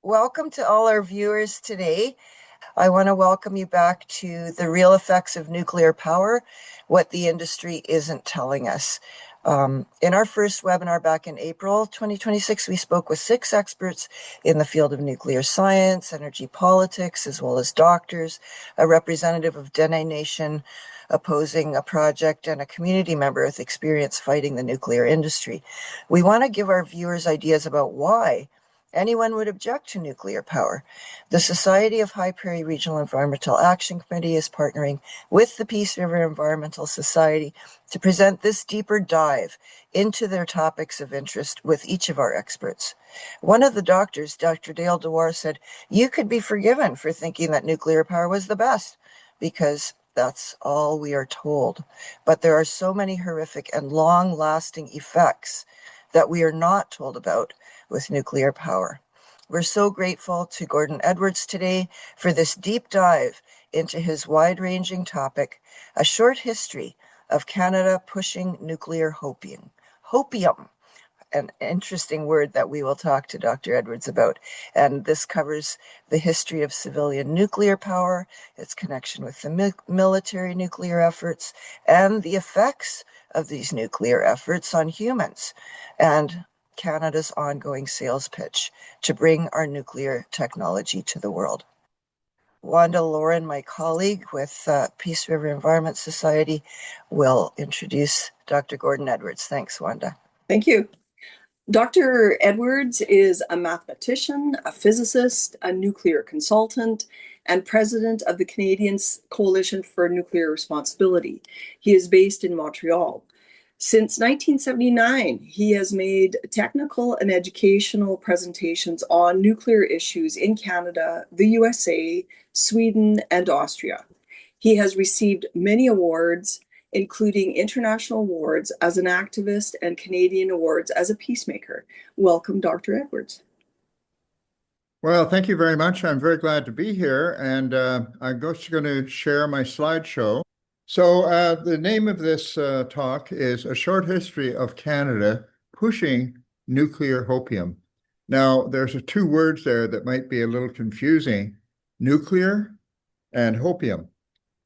Welcome to all our viewers today. I want to welcome you back to the real effects of nuclear power, what the industry isn't telling us. In our first webinar back in April 2026, we spoke with 6 experts in the field of nuclear science, energy politics, as well as doctors, a representative of Dene Nation opposing a project, and a community member with experience fighting the nuclear industry. We want to give our viewers ideas about why anyone would object to nuclear power. The Society of High Prairie Regional Environmental Action Committee is partnering with the Peace River Environmental Society to present this deeper dive into their topics of interest with each of our experts. One of the doctors, Dr. Dale Dewar, said, "You could be forgiven for thinking that nuclear power was the best, because that's all we are told. But there are so many horrific and long-lasting effects that we are not told about with nuclear power." We're so grateful to Gordon Edwards today for this deep dive into his wide-ranging topic, a short history of Canada pushing nuclear hopium. Hopium, an interesting word that we will talk to Dr. Edwards about. And this covers the history of civilian nuclear power, its connection with the military nuclear efforts, and the effects of these nuclear efforts on humans, and Canada's ongoing sales pitch to bring our nuclear technology to the world. Wanda Lauren, my colleague with Peace River Environment Society, will introduce Dr. Gordon Edwards. Thanks, Wanda. Thank you. Dr. Edwards is a mathematician, a physicist, a nuclear consultant, and president of the Canadian Coalition for Nuclear Responsibility. He is based in Montreal. Since 1979, he has made technical and educational presentations on nuclear issues in Canada, the USA, Sweden, and Austria. He has received many awards, including international awards as an activist and Canadian awards as a peacemaker. Welcome, Dr. Edwards. Well, thank you very much. I'm very glad to be here, and I'm just going to share my slideshow. So the name of this talk is A Short History of Canada Pushing Nuclear Hopium. Now, there's 2 words there that might be a little confusing, nuclear and hopium.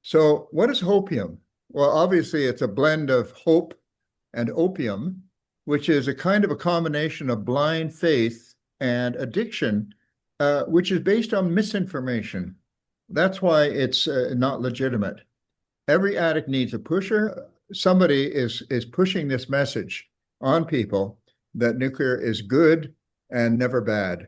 So what is hopium? Well, obviously, it's a blend of hope and opium, which is a kind of a combination of blind faith and addiction, which is based on misinformation. That's why it's not legitimate. Every addict needs a pusher. Somebody is pushing this message on people that nuclear is good and never bad.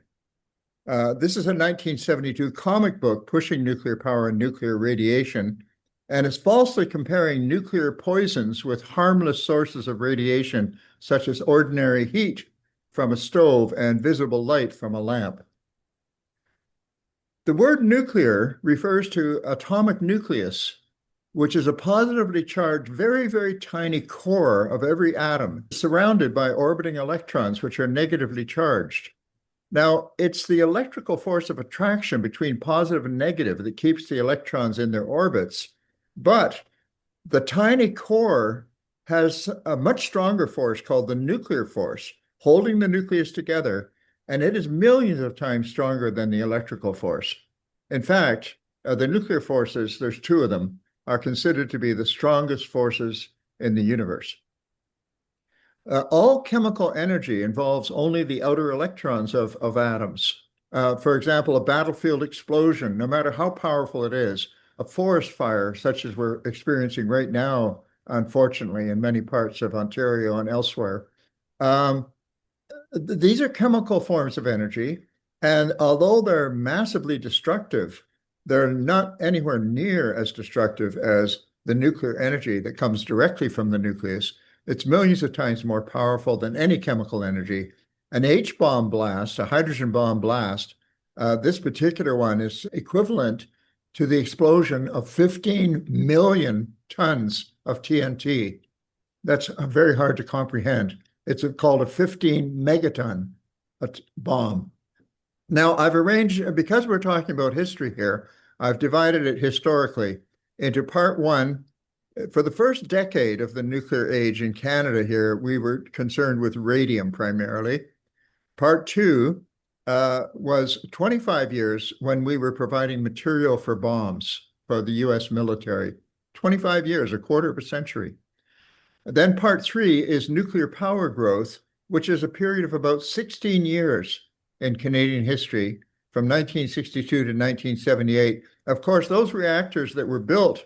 This is a 1972 comic book pushing nuclear power and nuclear radiation, and it's falsely comparing nuclear poisons with harmless sources of radiation, such as ordinary heat from a stove and visible light from a lamp. The word nuclear refers to atomic nucleus, which is a positively charged, very, very tiny core of every atom, surrounded by orbiting electrons, which are negatively charged. Now, it's the electrical force of attraction between positive and negative that keeps the electrons in their orbits, but the tiny core has a much stronger force called the nuclear force, holding the nucleus together, and it is millions of times stronger than the electrical force. In fact, the nuclear forces, there's 2 of them, are considered to be the strongest forces in the universe. All chemical energy involves only the outer electrons of atoms. For example, a battlefield explosion, no matter how powerful it is, a forest fire, such as we're experiencing right now, unfortunately, in many parts of Ontario and elsewhere, these are chemical forms of energy, and although they're massively destructive, they're not anywhere near as destructive as the nuclear energy that comes directly from the nucleus. It's millions of times more powerful than any chemical energy. An H-bomb blast, a hydrogen bomb blast, this particular one is equivalent to the explosion of 15 million tons of TNT. That's very hard to comprehend. It's called a 15 megaton bomb. Now, I've arranged, because we're talking about history here, I've divided it historically into part 1. For the first decade of the nuclear age in Canada here, we were concerned with radium primarily. Part 2 was 25 years when we were providing material for bombs for the US military. 25 years, a quarter of a century. Then part 3 is nuclear power growth, which is a period of about 16 years in Canadian history from 1962 to 1978. Of course, those reactors that were built,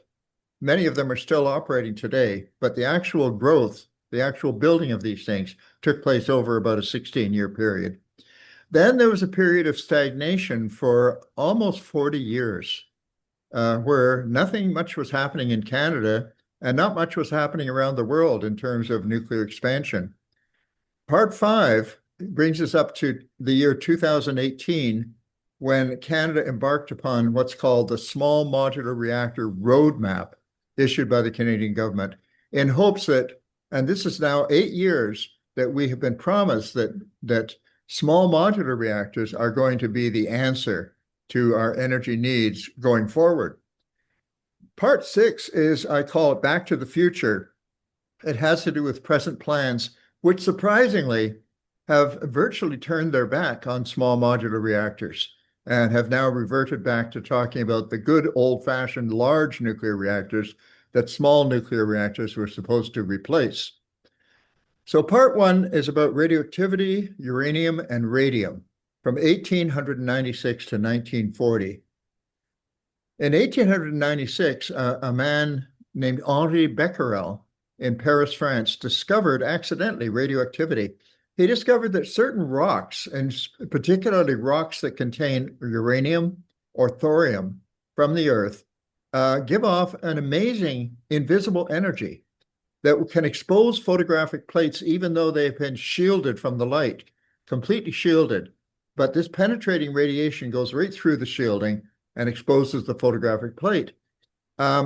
many of them are still operating today, but the actual growth, the actual building of these things took place over about a 16-year period. Then there was a period of stagnation for almost 40 years, where nothing much was happening in Canada and not much was happening around the world in terms of nuclear expansion. Part 5 brings us up to the year 2018, when Canada embarked upon what's called the Small Modular Reactor Roadmap, issued by the Canadian government, in hopes that, and this is now 8 years that we have been promised that small modular reactors are going to be the answer to our energy needs going forward. Part 6 is, I call it Back to the Future. It has to do with present plans, which surprisingly have virtually turned their back on small modular reactors and have now reverted back to talking about the good old-fashioned large nuclear reactors that small nuclear reactors were supposed to replace. So part 1 is about radioactivity, uranium, and radium from 1896 to 1940. In 1896, a man named Henri Becquerel in Paris, France, discovered accidentally radioactivity. He discovered that certain rocks, and particularly rocks that contain uranium or thorium from the Earth, give off an amazing invisible energy that can expose photographic plates even though they've been shielded from the light, completely shielded. But this penetrating radiation goes right through the shielding and exposes the photographic plate.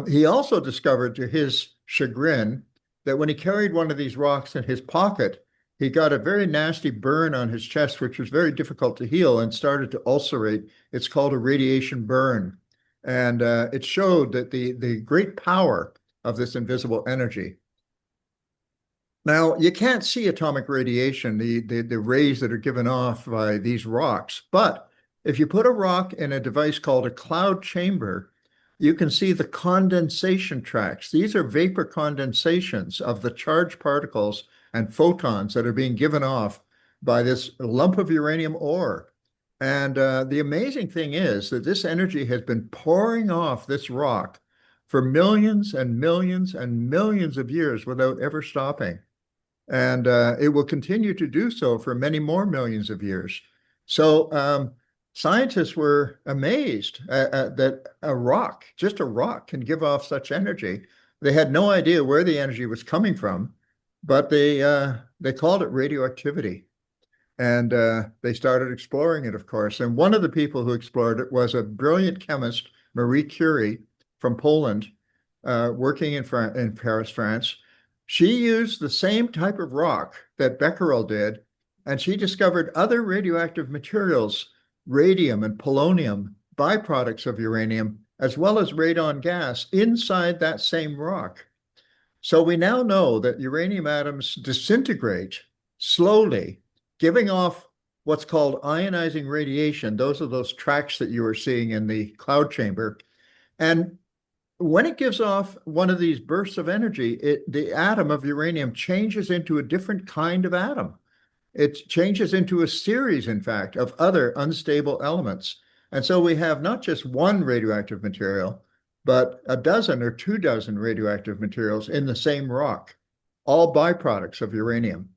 He also discovered, to his chagrin, that when he carried one of these rocks in his pocket, he got a very nasty burn on his chest, which was very difficult to heal and started to ulcerate. It's called a radiation burn. And it showed that the great power of this invisible energy. Now, you can't see atomic radiation, the rays that are given off by these rocks, but if you put a rock in a device called a cloud chamber, you can see the condensation tracks. These are vapor condensations of the charged particles and photons that are being given off by this lump of uranium ore. And the amazing thing is that this energy has been pouring off this rock for millions and millions and millions of years without ever stopping. And it will continue to do so for many more millions of years. So scientists were amazed that a rock, just a rock, can give off such energy. They had no idea where the energy was coming from, but they called it radioactivity. And they started exploring it, of course. And one of the people who explored it was a brilliant chemist, Marie Curie, from Poland, working in Paris, France. She used the same type of rock that Becquerel did, and she discovered other radioactive materials, radium and polonium, byproducts of uranium, as well as radon gas inside that same rock. So we now know that uranium atoms disintegrate slowly, giving off what's called ionizing radiation. Those are those tracks that you were seeing in the cloud chamber. And when it gives off one of these bursts of energy, the atom of uranium changes into a different kind of atom. It changes into a series, in fact, of other unstable elements. And so we have not just one radioactive material, but a dozen or 24 radioactive materials in the same rock, all byproducts of uranium.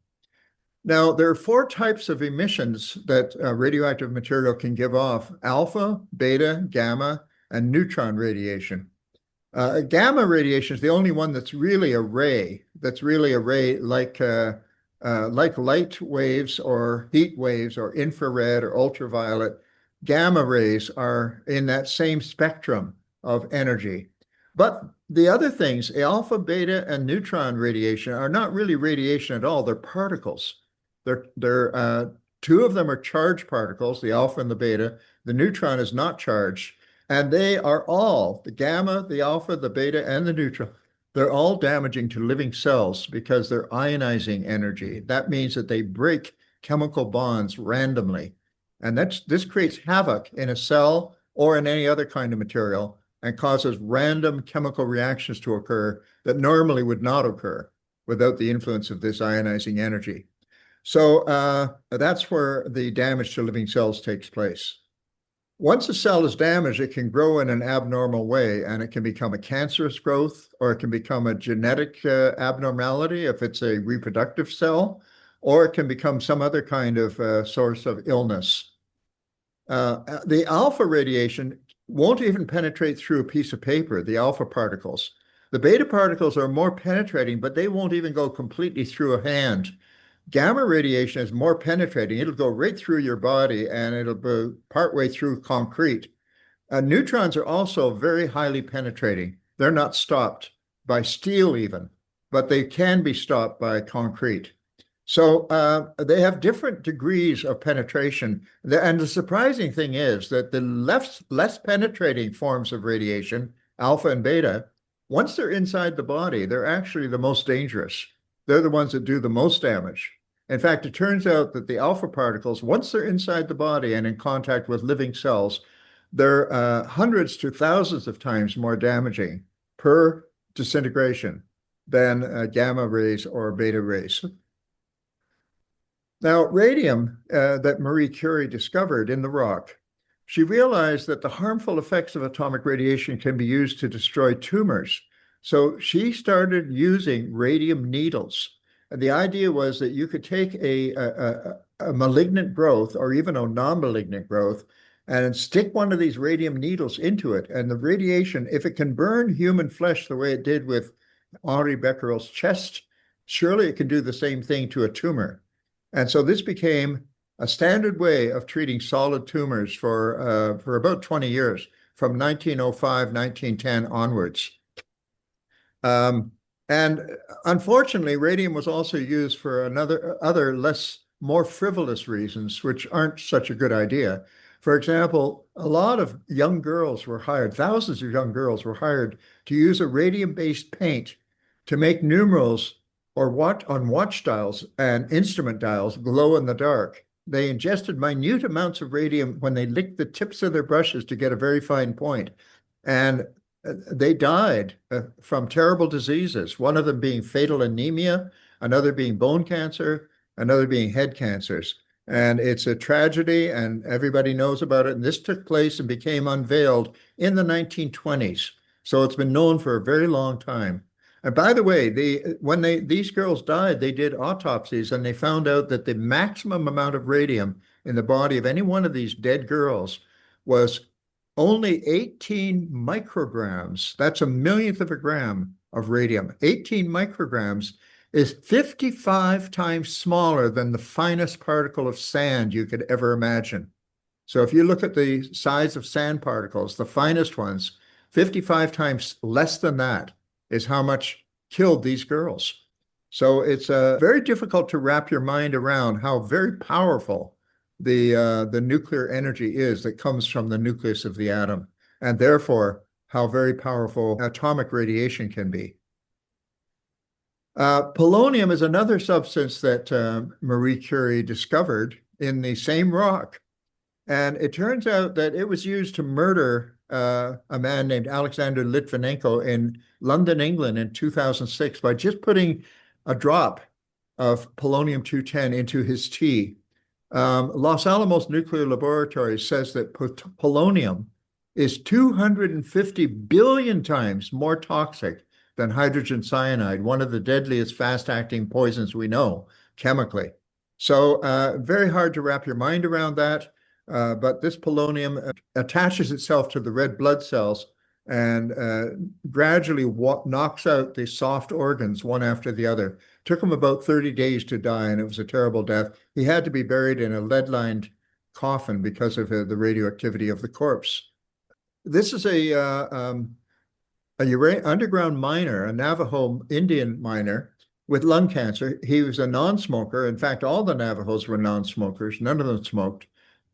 Now, there are 4 types of emissions that radioactive material can give off: alpha, beta, gamma, and neutron radiation. Gamma radiation is the only one that's really a ray, like light waves or heat waves or infrared or ultraviolet. Gamma rays are in that same spectrum of energy. But the other things, alpha, beta, and neutron radiation, are not really radiation at all. They're particles. They're 2 of them are charged particles, the alpha and the beta. The neutron is not charged. And they are all, the gamma, the alpha, the beta, and the neutron, they're all damaging to living cells because they're ionizing energy. That means that they break chemical bonds randomly. And this creates havoc in a cell or in any other kind of material and causes random chemical reactions to occur that normally would not occur without the influence of this ionizing energy. So that's where the damage to living cells takes place. Once a cell is damaged, it can grow in an abnormal way, and it can become a cancerous growth, or it can become a genetic abnormality if it's a reproductive cell, or it can become some other kind of source of illness. The alpha radiation won't even penetrate through a piece of paper, the alpha particles. The beta particles are more penetrating, but they won't even go completely through a hand. Gamma radiation is more penetrating. It'll go right through your body, and it'll go partway through concrete. Neutrons are also very highly penetrating. They're not stopped by steel even, but they can be stopped by concrete. So they have different degrees of penetration. And the surprising thing is that the less penetrating forms of radiation, alpha and beta, once they're inside the body, they're actually the most dangerous. They're the ones that do the most damage. In fact, it turns out that the alpha particles, once they're inside the body and in contact with living cells, they're hundreds to thousands of times more damaging per disintegration than gamma rays or beta rays. Now, radium that Marie Curie discovered in the rock, she realized that the harmful effects of atomic radiation can be used to destroy tumors. So she started using radium needles. And the idea was that you could take a malignant growth or even a non-malignant growth and stick one of these radium needles into it. And the radiation, if it can burn human flesh the way it did with Henri Becquerel's chest, surely it can do the same thing to a tumor. And so this became a standard way of treating solid tumors for about 20 years, from 1905, 1910 onwards. And unfortunately, radium was also used for other more frivolous reasons, which aren't such a good idea. For example, a lot of young girls were hired, thousands of young girls were hired to use a radium-based paint to make numerals or on watch dials and instrument dials glow in the dark. They ingested minute amounts of radium when they licked the tips of their brushes to get a very fine point. And they died from terrible diseases, one of them being fatal anemia, another being bone cancer, another being head cancers. And it's a tragedy, and everybody knows about it. And this took place and became unveiled in the 1920s. So it's been known for a very long time. And by the way, when these girls died, they did autopsies, and they found out that the maximum amount of radium in the body of any one of these dead girls was only 18 micrograms. That's a millionth of a gram of radium. 18 micrograms is 55 times smaller than the finest particle of sand you could ever imagine. So if you look at the size of sand particles, the finest ones, 55 times less than that is how much killed these girls. So it's very difficult to wrap your mind around how very powerful the nuclear energy is that comes from the nucleus of the atom, and therefore how very powerful atomic radiation can be. Polonium is another substance that Marie Curie discovered in the same rock. And it turns out that it was used to murder a man named Alexander Litvinenko in London, England in 2006 by just putting a drop of polonium-210 into his tea. Los Alamos Nuclear Laboratory says that polonium is 250 billion times more toxic than hydrogen cyanide, one of the deadliest fast-acting poisons we know chemically. So very hard to wrap your mind around that. But this polonium attaches itself to the red blood cells and gradually knocks out the soft organs one after the other. Took him about 30 days to die, and it was a terrible death. He had to be buried in a lead-lined coffin because of the radioactivity of the corpse. This is a underground miner, a Navajo Indian miner with lung cancer. He was a non-smoker. In fact, all the Navajos were non-smokers. None of them smoked.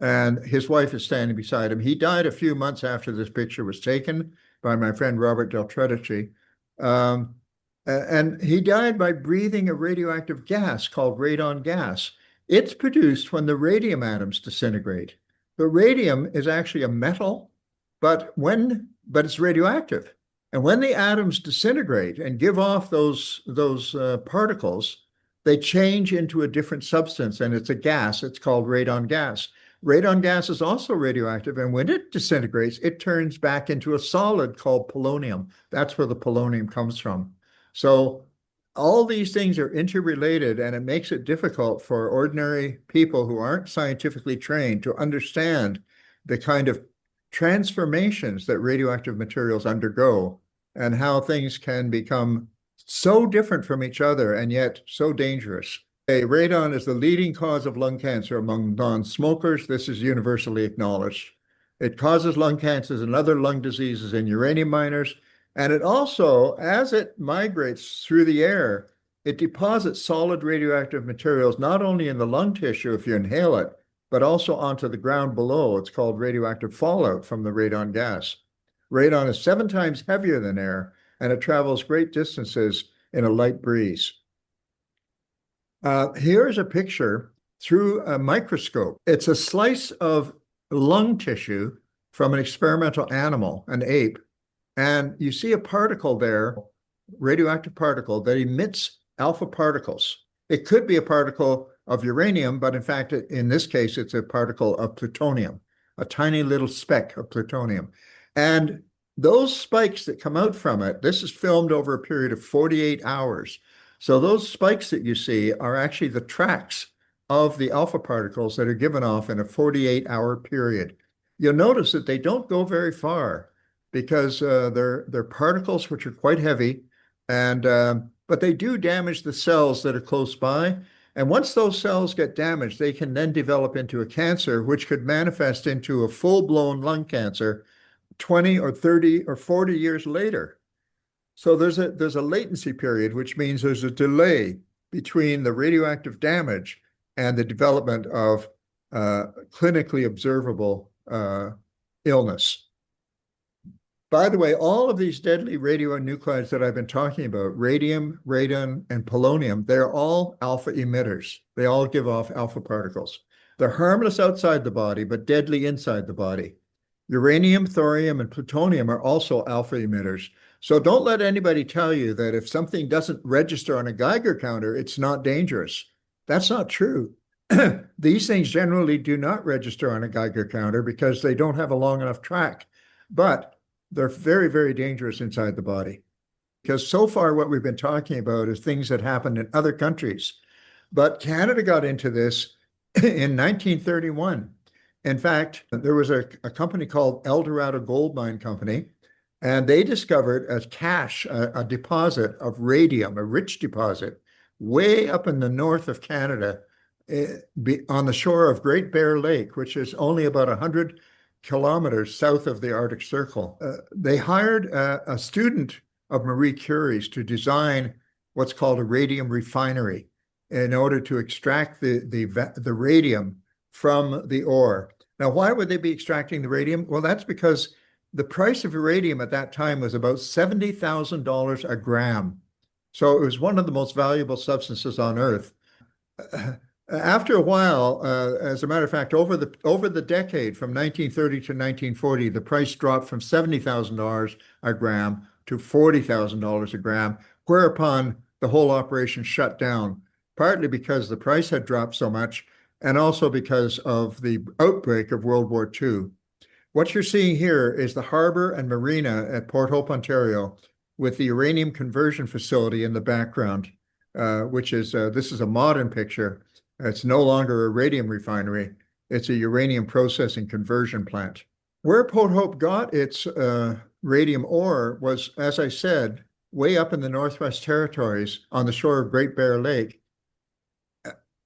And his wife is standing beside him. He died a few months after this picture was taken by my friend Robert Del Tredici. And he died by breathing a radioactive gas called radon gas. It's produced when the radium atoms disintegrate. The radium is actually a metal, but it's radioactive. And when the atoms disintegrate and give off those particles, they change into a different substance, and it's a gas. It's called radon gas. Radon gas is also radioactive, and when it disintegrates, it turns back into a solid called polonium. That's where the polonium comes from. So all these things are interrelated, and it makes it difficult for ordinary people who aren't scientifically trained to understand the kind of transformations that radioactive materials undergo and how things can become so different from each other and yet so dangerous. Radon is the leading cause of lung cancer among non-smokers. This is universally acknowledged. It causes lung cancers and other lung diseases in uranium miners. And it also, as it migrates through the air, it deposits solid radioactive materials not only in the lung tissue if you inhale it, but also onto the ground below. It's called radioactive fallout from the radon gas. Radon is 7 times heavier than air, and it travels great distances in a light breeze. Here's a picture through a microscope. It's a slice of lung tissue from an experimental animal, an ape, and you see a particle there, radioactive particle, that emits alpha particles. It could be a particle of uranium, but in fact, in this case, it's a particle of plutonium, a tiny little speck of plutonium. And those spikes that come out from it, this is filmed over a period of 48 hours. So those spikes that you see are actually the tracks of the alpha particles that are given off in a 48-hour period. You'll notice that they don't go very far because they're particles which are quite heavy, and but they do damage the cells that are close by. And once those cells get damaged, they can then develop into a cancer, which could manifest into a full-blown lung cancer 20 or 30 or 40 years later. So there's a latency period, which means there's a delay between the radioactive damage and the development of clinically observable illness. By the way, all of these deadly radionuclides that I've been talking about, radium, radon, and polonium, they're all alpha emitters. They all give off alpha particles. They're harmless outside the body, but deadly inside the body. Uranium, thorium, and plutonium are also alpha emitters. So don't let anybody tell you that if something doesn't register on a Geiger counter, it's not dangerous. That's not true. These things generally do not register on a Geiger counter because they don't have a long enough track. But they're very, very dangerous inside the body. Because so far what we've been talking about is things that happened in other countries. But Canada got into this in 1931. In fact, there was a company called Eldorado Gold Mine Company, and they discovered a cache, a deposit of radium, a rich deposit, way up in the north of Canada, on the shore of Great Bear Lake, which is only about 100 kilometers south of the Arctic Circle. They hired a student of Marie Curie's to design what's called a radium refinery in order to extract the radium from the ore. Now, why would they be extracting the radium? Well, that's because the price of uranium at that time was about $70,000 a gram. So it was one of the most valuable substances on Earth. After a while, as a matter of fact, over the decade from 1930 to 1940, the price dropped from $70,000 a gram to $40,000 a gram, whereupon the whole operation shut down, partly because the price had dropped so much, and also because of the outbreak of World War II. What you're seeing here is the harbor and marina at Port Hope, Ontario, with the uranium conversion facility in the background, which is, this is a modern picture. It's no longer a radium refinery. It's a uranium processing conversion plant. Where Port Hope got its radium ore was, as I said, way up in the Northwest Territories on the shore of Great Bear Lake,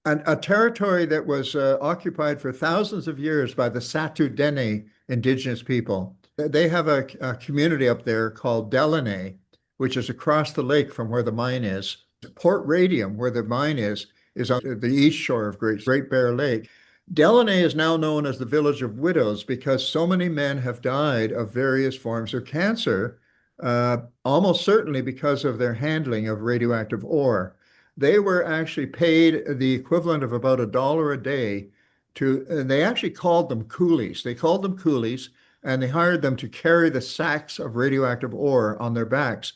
a territory that was occupied for thousands of years by the Dene indigenous people. They have a community up there called Dene, which is across the lake from where the mine is. Port Radium, where the mine is on the east shore of Great Bear Lake. Dene is now known as the Village of Widows because so many men have died of various forms of cancer, almost certainly because of their handling of radioactive ore. they were actually paid the equivalent of about $1 a day and they actually called them coolies. They called them coolies, and they hired them to carry the sacks of radioactive ore on their backs.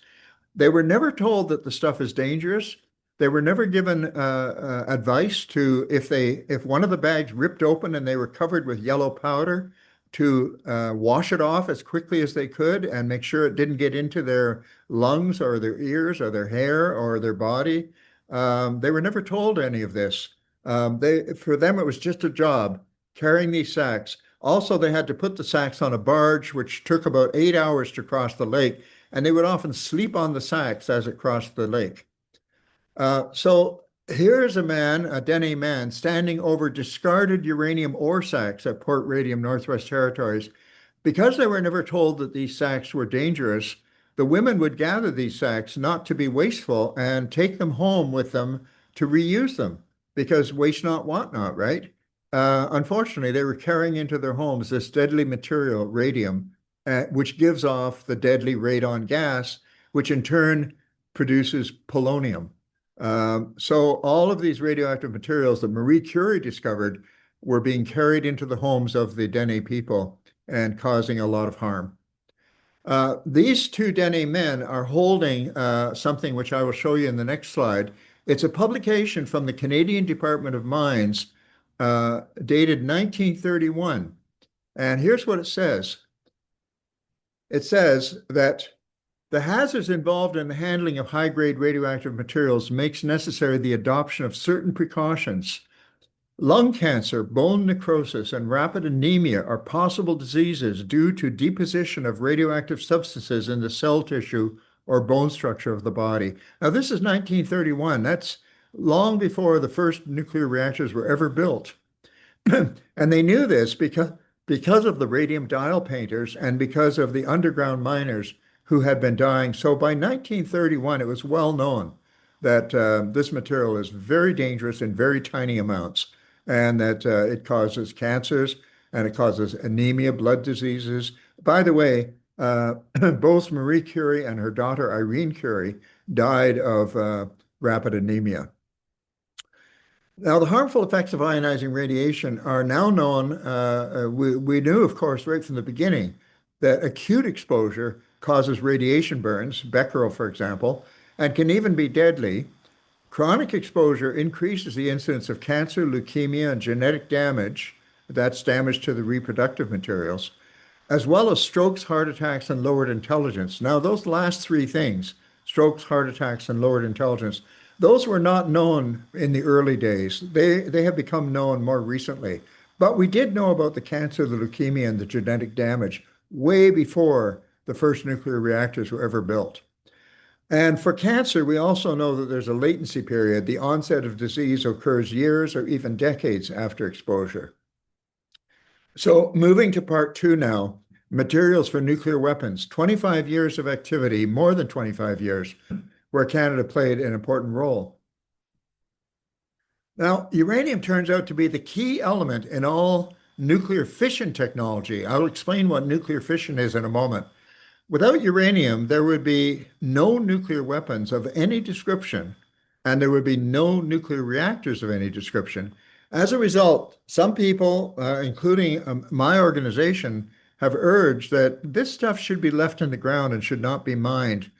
They were never told that the stuff is dangerous. They were never given advice to if one of the bags ripped open and they were covered with yellow powder, to wash it off as quickly as they could and make sure it didn't get into their lungs or their ears or their hair or their body. They were never told any of this. For them, it was just a job carrying these sacks. Also, they had to put the sacks on a barge, which took about 8 hours to cross the lake, and they would often sleep on the sacks as it crossed the lake. So here's a man, a Dene man, standing over discarded uranium ore sacks at Port Radium, Northwest Territories. Because they were never told that these sacks were dangerous, the women would gather these sacks not to be wasteful and take them home with them to reuse them, because waste not, want not, right? Unfortunately, they were carrying into their homes this deadly material, radium, which gives off the deadly radon gas, which in turn produces polonium. So all of these radioactive materials that Marie Curie discovered were being carried into the homes of the Dene people and causing a lot of harm. These two Dene men are holding something which I will show you in the next slide. It's a publication from the Canadian Department of Mines, dated 1931. And here's what it says. It says that the hazards involved in the handling of high-grade radioactive materials makes necessary the adoption of certain precautions. Lung cancer, bone necrosis, and rapid anemia are possible diseases due to deposition of radioactive substances in the cell tissue or bone structure of the body. Now, this is 1931. That's long before the first nuclear reactors were ever built. And they knew this because of the radium dial painters and because of the underground miners who had been dying. So by 1931, it was well known that this material is very dangerous in very tiny amounts, and that it causes cancers and it causes anemia, blood diseases. By the way, both Marie Curie and her daughter Irene Curie died of rapid anemia. Now, the harmful effects of ionizing radiation are now known. We knew, of course, right from the beginning that acute exposure causes radiation burns, becquerel, for example, and can even be deadly. Chronic exposure increases the incidence of cancer, leukemia, and genetic damage. That's damage to the reproductive materials, as well as strokes, heart attacks, and lowered intelligence. Now, those last three things, strokes, heart attacks, and lowered intelligence, those were not known in the early days. They have become known more recently. But we did know about the cancer, the leukemia, and the genetic damage way before the first nuclear reactors were ever built. And for cancer, we also know that there's a latency period. The onset of disease occurs years or even decades after exposure. So moving to part two now, materials for nuclear weapons, 25 years of activity, more than 25 years, where Canada played an important role. Now, uranium turns out to be the key element in all nuclear fission technology. I'll explain what nuclear fission is in a moment. Without uranium, there would be no nuclear weapons of any description, and there would be no nuclear reactors of any description. As a result, some people, including my organization, have urged that this stuff should be left in the ground and should not be mined.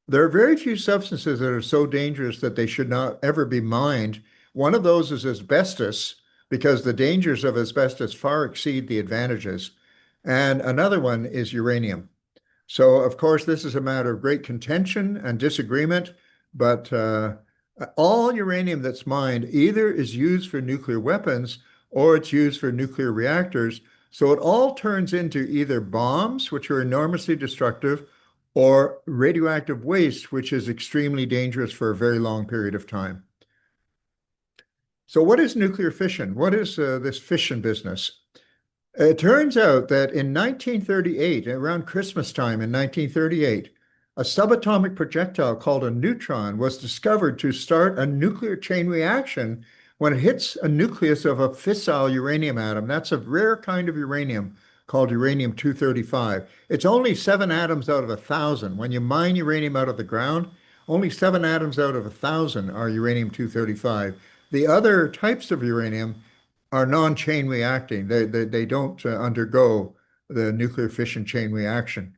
There are very few substances that are so dangerous that they should not ever be mined. One of those is asbestos, because the dangers of asbestos far exceed the advantages. And another one is uranium. So, of course, this is a matter of great contention and disagreement, but all uranium that's mined either is used for nuclear weapons or it's used for nuclear reactors. So it all turns into either bombs, which are enormously destructive, or radioactive waste, which is extremely dangerous for a very long period of time. So what is nuclear fission? What is this fission business? It turns out that in 1938, around Christmas time in 1938, a subatomic projectile called a neutron was discovered to start a nuclear chain reaction when it hits a nucleus of a fissile uranium atom. That's a rare kind of uranium called uranium-235. It's only 7 atoms out of 1,000. When you mine uranium out of the ground, only 7 atoms out of 1,000 are uranium-235. The other types of uranium are non-chain reacting. They don't undergo the nuclear fission chain reaction.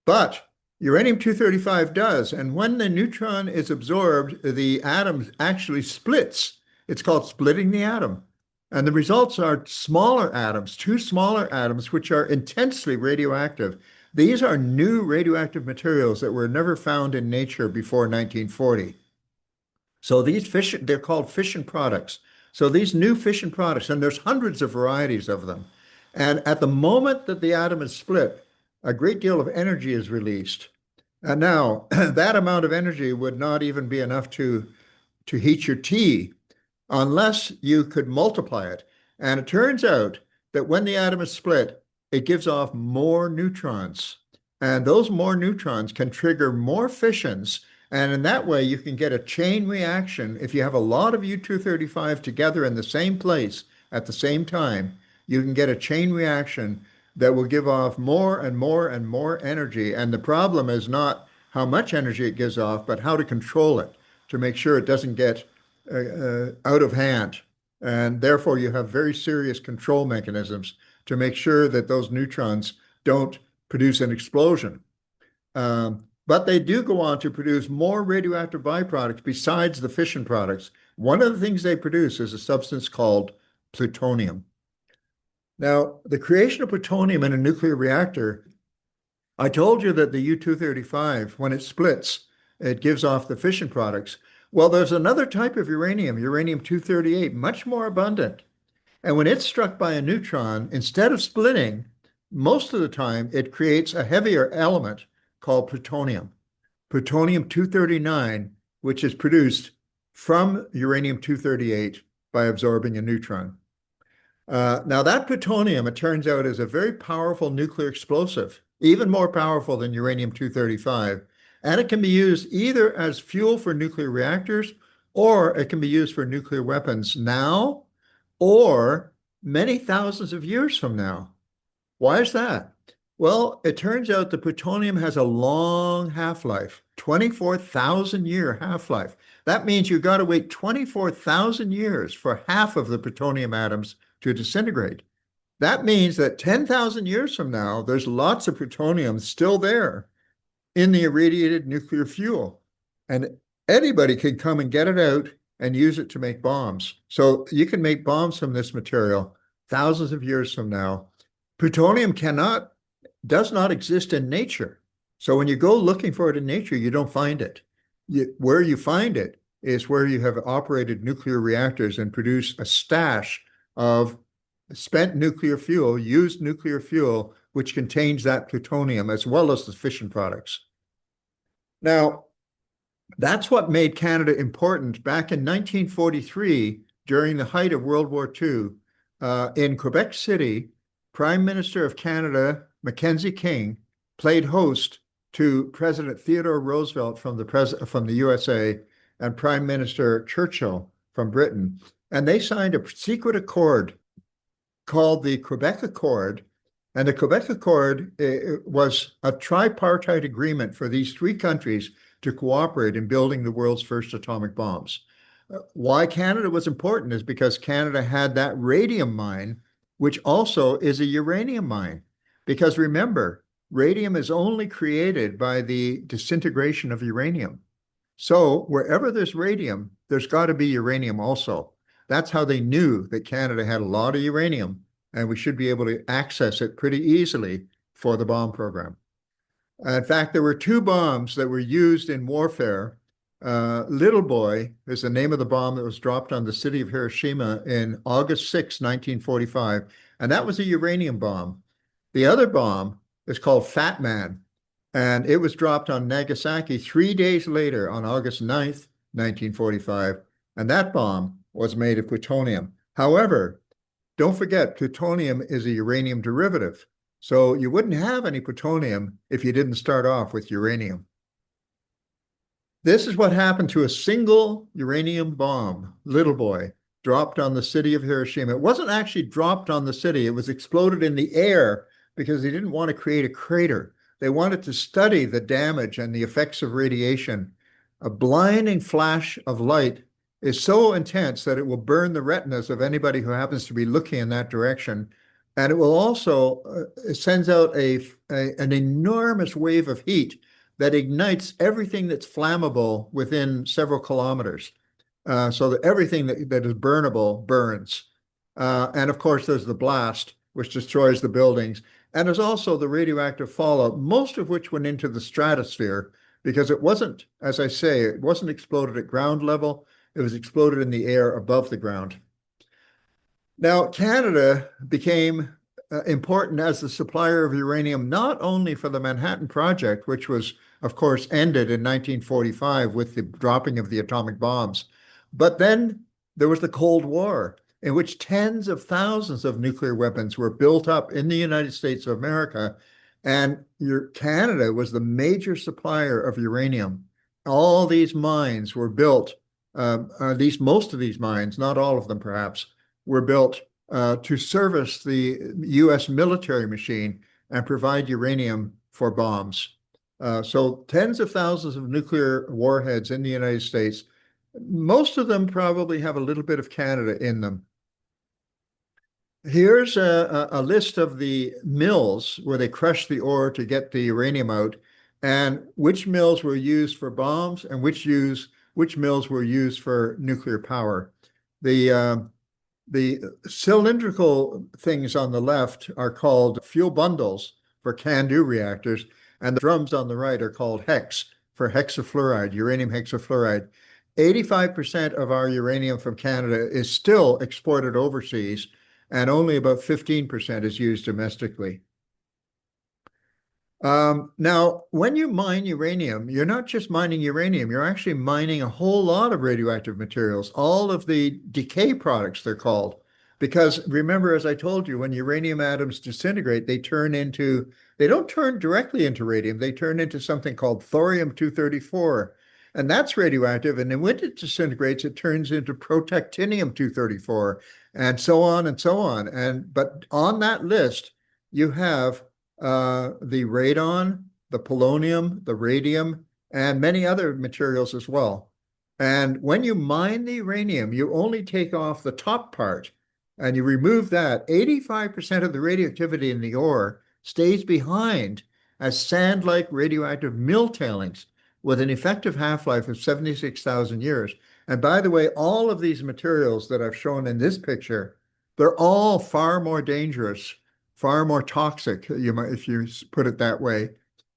But uranium-235 does, and when the neutron is absorbed, the atom actually splits. It's called splitting the atom. And the results are smaller atoms, 2 smaller atoms, which are intensely radioactive. These are new radioactive materials that were never found in nature before 1940. So these fission, they're called fission products. So these new fission products, and there's hundreds of varieties of them. And at the moment that the atom is split, a great deal of energy is released. And now that amount of energy would not even be enough to heat your tea unless you could multiply it. And it turns out that when the atom is split, it gives off more neutrons. And those more neutrons can trigger more fissions. And in that way, you can get a chain reaction. If you have a lot of U-235 together in the same place at the same time, you can get a chain reaction that will give off more and more and more energy. And the problem is not how much energy it gives off, but how to control it to make sure it doesn't get out of hand. And therefore, you have very serious control mechanisms to make sure that those neutrons don't produce an explosion. But they do go on to produce more radioactive byproducts besides the fission products. One of the things they produce is a substance called plutonium. Now, the creation of plutonium in a nuclear reactor, I told you that the U-235, when it splits, it gives off the fission products. Well, there's another type of uranium, uranium-238, much more abundant. And when it's struck by a neutron, instead of splitting, most of the time it creates a heavier element called plutonium, plutonium-239, which is produced from uranium-238 by absorbing a neutron. Now that plutonium, it turns out, is a very powerful nuclear explosive, even more powerful than uranium-235. And it can be used either as fuel for nuclear reactors, or it can be used for nuclear weapons now, or many thousands of years from now. Why is that? Well, it turns out the plutonium has a long half-life, 24,000-year half-life. That means you've got to wait 24,000 years for half of the plutonium atoms to disintegrate. That means that 10,000 years from now, there's lots of plutonium still there in the irradiated nuclear fuel. And anybody can come and get it out and use it to make bombs. So you can make bombs from this material thousands of years from now. Plutonium does not exist in nature. So when you go looking for it in nature, you don't find it. Where you find it is where you have operated nuclear reactors and produce a stash of spent nuclear fuel, used nuclear fuel, which contains that plutonium as well as the fission products. Now, that's what made Canada important back in 1943, during the height of World War II. In Quebec City, Prime Minister of Canada, Mackenzie King, played host to President Theodore Roosevelt from the USA and Prime Minister Churchill from Britain. And they signed a secret accord called the Quebec Accord. And the Quebec Accord was a tripartite agreement for these three countries to cooperate in building the world's first atomic bombs. Why Canada was important is because Canada had that radium mine, which also is a uranium mine. Because remember, radium is only created by the disintegration of uranium. So wherever there's radium, there's got to be uranium also. That's how they knew that Canada had a lot of uranium, and we should be able to access it pretty easily for the bomb program. In fact, there were 2 bombs that were used in warfare. Little Boy is the name of the bomb that was dropped on the city of Hiroshima in August 6, 1945, and that was a uranium bomb. The other bomb is called Fat Man, and it was dropped on Nagasaki 3 days later on August 9th, 1945, and that bomb was made of plutonium. However, don't forget, plutonium is a uranium derivative. So you wouldn't have any plutonium if you didn't start off with uranium. This is what happened to a single uranium bomb, Little Boy, dropped on the city of Hiroshima. It wasn't actually dropped on the city. It was exploded in the air because they didn't want to create a crater. They wanted to study the damage and the effects of radiation a blinding flash of light is so intense that it will burn the retinas of anybody who happens to be looking in that direction. And it will also, it sends out an enormous wave of heat that ignites everything that's flammable within several kilometers. So that everything that is burnable burns. And of course, there's the blast, which destroys the buildings. And there's also the radioactive fallout, most of which went into the stratosphere because it wasn't, as I say, it wasn't exploded at ground level. It was exploded in the air above the ground. Now, Canada became important as the supplier of uranium, not only for the Manhattan Project, which was, of course, ended in 1945 with the dropping of the atomic bombs, but then there was the Cold War, in which tens of thousands of nuclear weapons were built up in the United States of America, and Canada was the major supplier of uranium. All these mines were built, at least most of these mines, not all of them perhaps, were built to service the US military machine and provide uranium for bombs. So tens of thousands of nuclear warheads in the United States. Most of them probably have a little bit of Canada in them. Here's a list of the mills where they crushed the ore to get the uranium out, and which mills were used for bombs and which mills were used for nuclear power. The cylindrical things on the left are called fuel bundles for CANDU reactors, and the drums on the right are called hex for hexafluoride, uranium hexafluoride. 85% of our uranium from Canada is still exported overseas, and only about 15% is used domestically. Now, when you mine uranium, you're not just mining uranium, you're actually mining a whole lot of radioactive materials, all of the decay products, they're called. Because remember, as I told you, when uranium atoms disintegrate, they don't turn directly into radium, they turn into something called thorium-234. And that's radioactive. And then when it disintegrates, it turns into protactinium-234, and so on and so on. But on that list, you have the radon, the polonium, the radium, and many other materials as well. And when you mine the uranium, you only take off the top part and you remove that. 85% of the radioactivity in the ore stays behind as sand-like radioactive mill tailings with an effective half-life of 76,000 years. And by the way, all of these materials that I've shown in this picture, they're all far more dangerous, far more toxic, if you put it that way,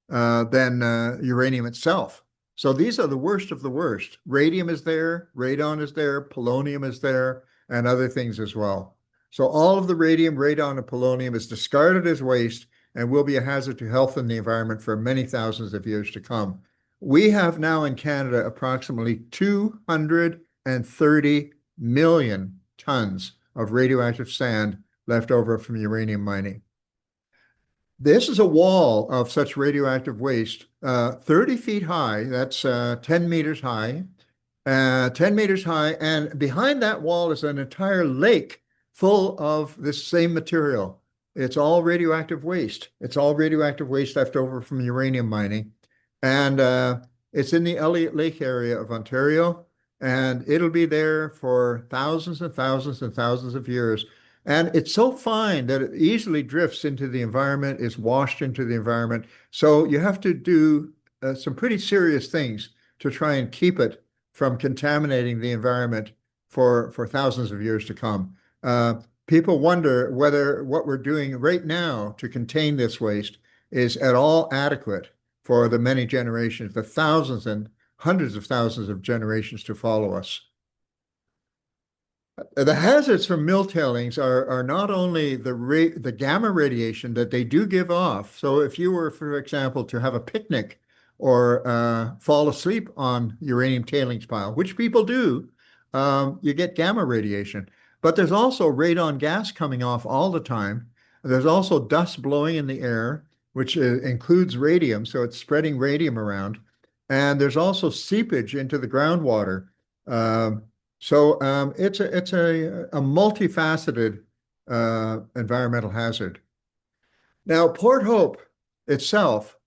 than uranium itself. So these are the worst of the worst. Radium is there, radon is there, polonium is there, and other things as well. So all of the radium, radon, and polonium is discarded as waste and will be a hazard to health and the environment for many thousands of years to come. We have now in Canada approximately 230 million tons of radioactive sand left over from uranium mining. This is a wall of such radioactive waste, 30 feet high, that's 10 meters high, 10 meters high, and behind that wall is an entire lake full of this same material. It's all radioactive waste. It's all radioactive waste left over from uranium mining. And it's in the Elliott Lake area of Ontario, and it'll be there for thousands and thousands and thousands of years. And it's so fine that it easily drifts into the environment, is washed into the environment. So you have to do some pretty serious things to try and keep it from contaminating the environment for thousands of years to come. People wonder whether what we're doing right now to contain this waste is at all adequate for the many generations, the thousands and hundreds of thousands of generations to follow us. The hazards from mill tailings are not only the gamma radiation that they do give off. So if you were, for example, to have a picnic or fall asleep on uranium tailings pile, which people do, you get gamma radiation. But there's also radon gas coming off all the time. There's also dust blowing in the air, which includes radium, so it's spreading radium around. And there's also seepage into the groundwater. So it's a multifaceted environmental hazard. Now, Port Hope itself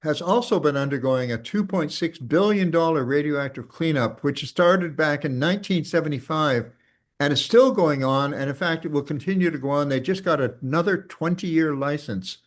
has also been undergoing a $2.6 billion radioactive cleanup, which started back in 1975 and is still going on. And in fact, it will continue to go on. They just got another 20-year license,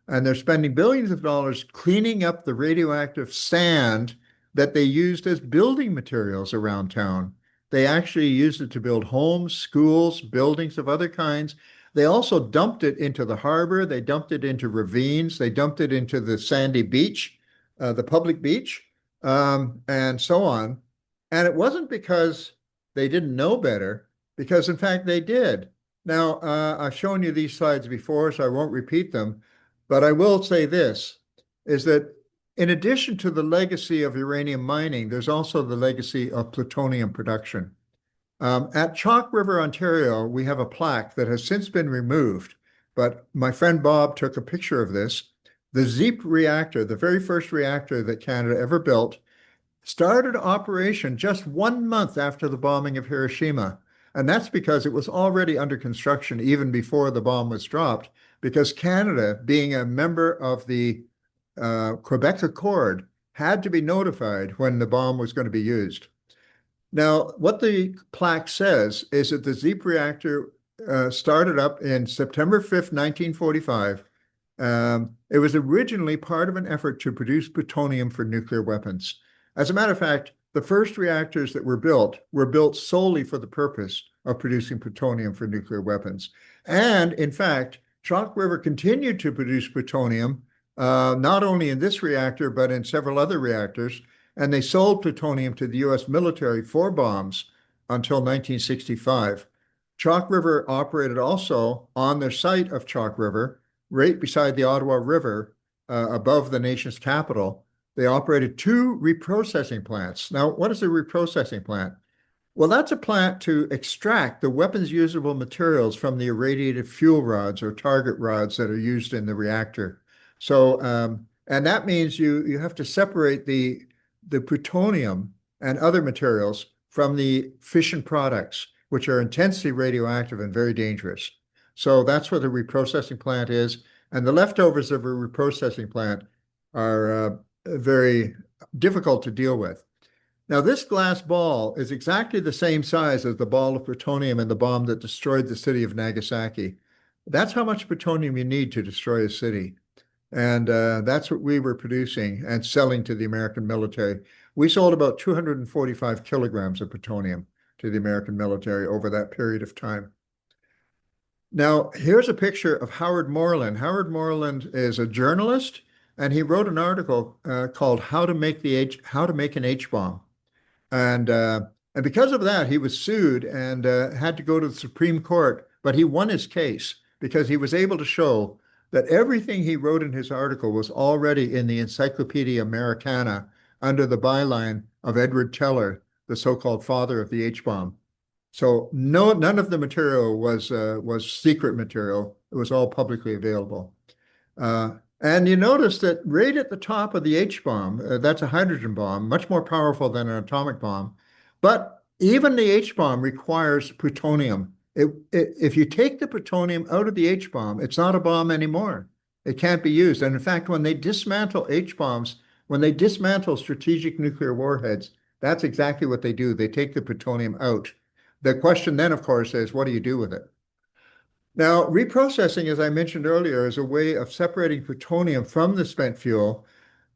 and they're spending billions of dollars cleaning up the radioactive sand that they used as building materials around town. They actually used it to build homes, schools, buildings of other kinds. They also dumped it into the harbor. They dumped it into ravines. They dumped it into the sandy beach, the public beach, and so on. And it wasn't because they didn't know better, because in fact they did. Now, I've shown you these slides before, so I won't repeat them. But I will say this, is that in addition to the legacy of uranium mining, there's also the legacy of plutonium production. At Chalk River, Ontario, we have a plaque that has since been removed, but my friend Bob took a picture of this. The ZEEP reactor, the very first reactor that Canada ever built, started operation just 1 month after the bombing of Hiroshima. And that's because it was already under construction even before the bomb was dropped, because Canada, being a member of the Quebec Accord, had to be notified when the bomb was going to be used. Now, what the plaque says is that the ZEEP reactor started up in September 5th, 1945. It was originally part of an effort to produce plutonium for nuclear weapons. As a matter of fact, the first reactors that were built solely for the purpose of producing plutonium for nuclear weapons. And in fact, Chalk River continued to produce plutonium, not only in this reactor, but in several other reactors. And they sold plutonium to the US military for bombs until 1965. Chalk River operated also on the site of Chalk River, right beside the Ottawa River, above the nation's capital. They operated 2 reprocessing plants. Now, what is a reprocessing plant? Well, that's a plant to extract the weapons usable materials from the irradiated fuel rods or target rods that are used in the reactor. So, and that means you have to separate the plutonium and other materials from the fission products, which are intensely radioactive and very dangerous. So that's what a reprocessing plant is. And the leftovers of a reprocessing plant are very difficult to deal with. Now, this glass ball is exactly the same size as the ball of plutonium in the bomb that destroyed the city of Nagasaki. That's how much plutonium you need to destroy a city. And that's what we were producing and selling to the American military. We sold about 245 kilograms of plutonium to the American military over that period of time. Now, here's a picture of Howard Moreland. Howard Moreland is a journalist, and he wrote an article called "How to Make an H-Bomb." And because of that, he was sued and had to go to the Supreme Court. But he won his case because he was able to show that everything he wrote in his article was already in the Encyclopedia Americana under the byline of Edward Teller, the so-called father of the H-bomb. So none of the material was secret material. It was all publicly available. And you notice that right at the top of the H-bomb, that's a hydrogen bomb, much more powerful than an atomic bomb. But even the H-bomb requires plutonium. If you take the plutonium out of the H-bomb, it's not a bomb anymore. It can't be used. And in fact, when they dismantle H-bombs, when they dismantle strategic nuclear warheads, that's exactly what they do. They take the plutonium out. The question then, of course, is what do you do with it? Now, reprocessing, as I mentioned earlier, is a way of separating plutonium from the spent fuel.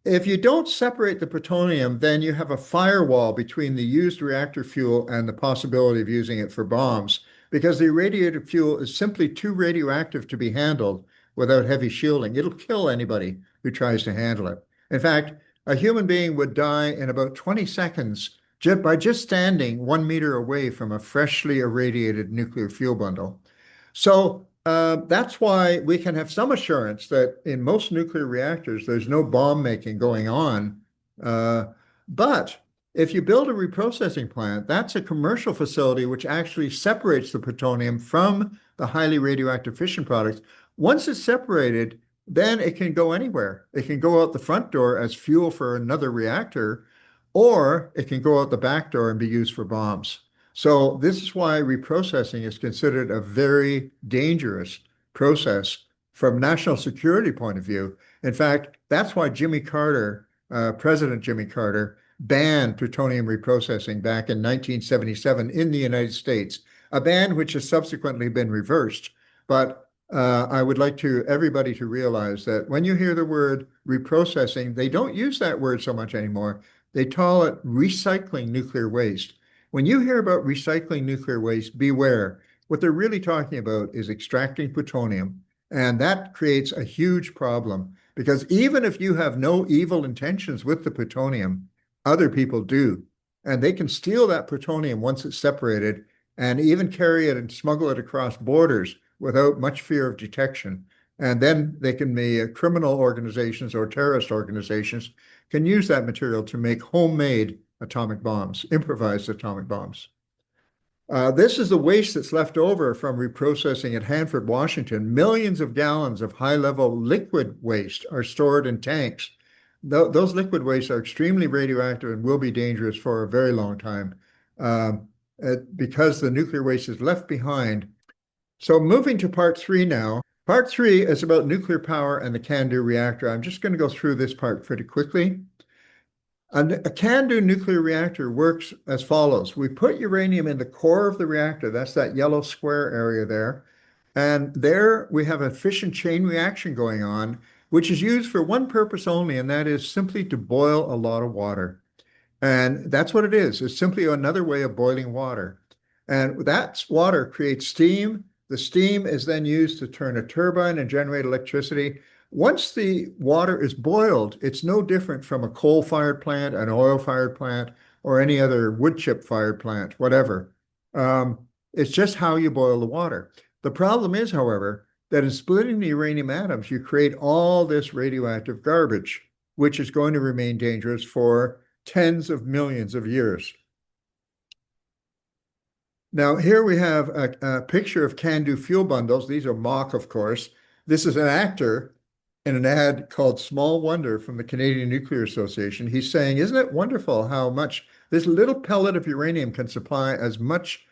If you don't separate the plutonium, then you have a firewall between the used reactor fuel and the possibility of using it for bombs, because the irradiated fuel is simply too radioactive to be handled without heavy shielding. It'll kill anybody who tries to handle it. In fact, a human being would die in about 20 seconds by just standing 1 meter away from a freshly irradiated nuclear fuel bundle. So that's why we can have some assurance that in most nuclear reactors, there's no bomb making going on. But if you build a reprocessing plant, that's a commercial facility which actually separates the plutonium from the highly radioactive fission products. Once it's separated, then it can go anywhere. It can go out the front door as fuel for another reactor, or it can go out the back door and be used for bombs. So this is why reprocessing is considered a very dangerous process from national security point of view. In fact, that's why Jimmy Carter, President Jimmy Carter, banned plutonium reprocessing back in 1977 in the United States, a ban which has subsequently been reversed. But I would like everybody to realize that when you hear the word reprocessing, they don't use that word so much anymore. They call it recycling nuclear waste. When you hear about recycling nuclear waste, beware. What they're really talking about is extracting plutonium, and that creates a huge problem because even if you have no evil intentions with the plutonium, other people do. And they can steal that plutonium once it's separated and even carry it and smuggle it across borders without much fear of detection. And then they can be criminal organizations or terrorist organizations can use that material to make homemade atomic bombs, improvised atomic bombs. This is the waste that's left over from reprocessing at Hanford, Washington. Millions of gallons of high-level liquid waste are stored in tanks. Those liquid wastes are extremely radioactive and will be dangerous for a very long time because the nuclear waste is left behind. So moving to part 3 now. Part 3 is about nuclear power and the CANDU reactor. I'm just going to go through this part pretty quickly. A CANDU nuclear reactor works as follows. We put uranium in the core of the reactor. That's that yellow square area there. And there we have a fission chain reaction going on, which is used for one purpose only, and that is simply to boil a lot of water. And that's what it is. It's simply another way of boiling water. And that water creates steam. The steam is then used to turn a turbine and generate electricity. Once the water is boiled, it's no different from a coal-fired plant, an oil-fired plant, or any other wood chip-fired plant, whatever. It's just how you boil the water. The problem is, however, that in splitting the uranium atoms, you create all this radioactive garbage, which is going to remain dangerous for tens of millions of years. Now, here we have a picture of CANDU fuel bundles. These are mock, of course. This is an actor in an ad called Small Wonder from the Canadian Nuclear Association. He's saying, isn't it wonderful how much this little pellet of uranium can supply as much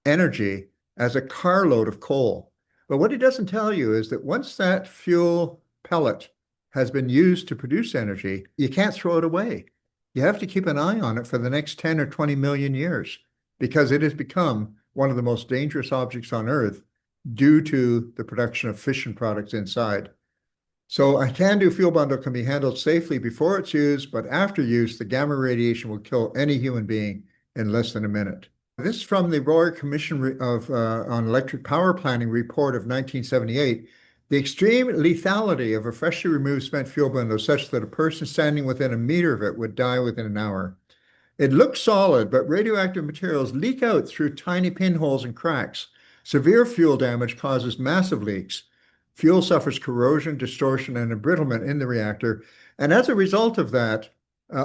energy as a carload of coal? But what he doesn't tell you is that once that fuel pellet has been used to produce energy, you can't throw it away. You have to keep an eye on it for the next 10 or 20 million years because it has become one of the most dangerous objects on Earth due to the production of fission products inside. So a CANDU fuel bundle can be handled safely before it's used, but after use, the gamma radiation will kill any human being in less than a minute. This is from the Royal Commission on Electric Power Planning report of 1978. The extreme lethality of a freshly removed spent fuel bundle is such that a person standing within a meter of it would die within an hour. It looks solid, but radioactive materials leak out through tiny pinholes and cracks. Severe fuel damage causes massive leaks. Fuel suffers corrosion, distortion, and embrittlement in the reactor. And as a result of that,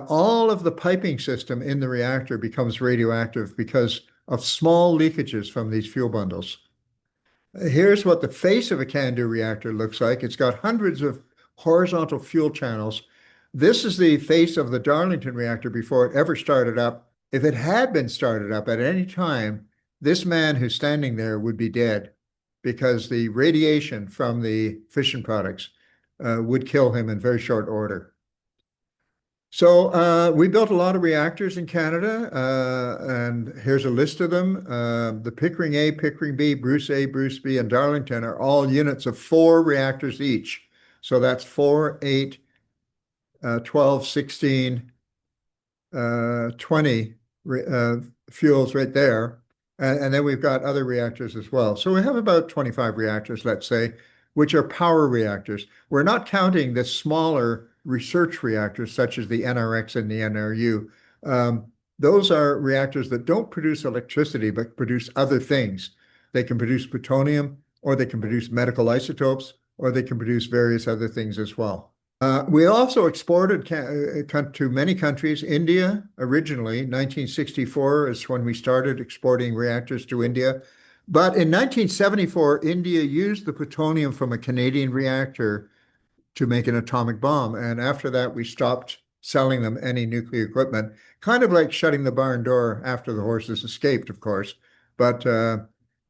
all of the piping system in the reactor becomes radioactive because of small leakages from these fuel bundles. Here's what the face of a CANDU reactor looks like. It's got hundreds of horizontal fuel channels. This is the face of the Darlington reactor before it ever started up. If it had been started up at any time, this man who's standing there would be dead because the radiation from the fission products would kill him in very short order. So we built a lot of reactors in Canada, and here's a list of them. The Pickering A, Pickering B, Bruce A, Bruce B, and Darlington are all units of 4 reactors each. So that's 4, 8, 12, 16, 20 fuels right there. And then we've got other reactors as well. So we have about 25 reactors, let's say, which are power reactors. We're not counting the smaller research reactors, such as the NRX and the NRU. Those are reactors that don't produce electricity, but produce other things. They can produce plutonium, or they can produce medical isotopes, or they can produce various other things as well. We also exported to many countries. India, originally, 1964 is when we started exporting reactors to India. But in 1974, India used the plutonium from a Canadian reactor to make an atomic bomb. And after that, we stopped selling them any nuclear equipment, kind of like shutting the barn door after the horses escaped, of course. But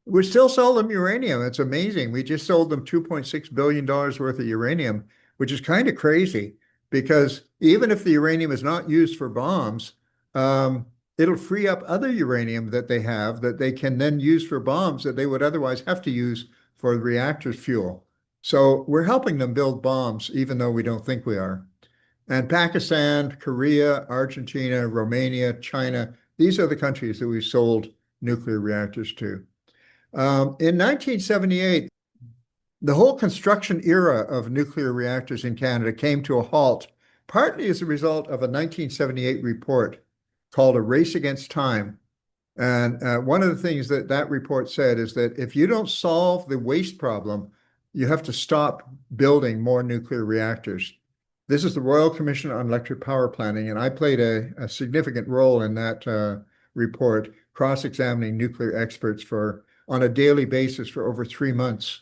We still sell them uranium. It's amazing. We just sold them $2.6 billion worth of uranium, which is kind of crazy because even if the uranium is not used for bombs, it'll free up other uranium that they have that they can then use for bombs that they would otherwise have to use for the reactor's fuel. So we're helping them build bombs, even though we don't think we are. And Pakistan, Korea, Argentina, Romania, China, these are the countries that we've sold nuclear reactors to. In 1978, the whole construction era of nuclear reactors in Canada came to a halt, partly as a result of a 1978 report called A Race Against Time. And one of the things that that report said is that if you don't solve the waste problem, you have to stop building more nuclear reactors. This is the Royal Commission on Electric Power Planning, and I played a significant role in that report, cross-examining nuclear experts on a daily basis for over 3 months.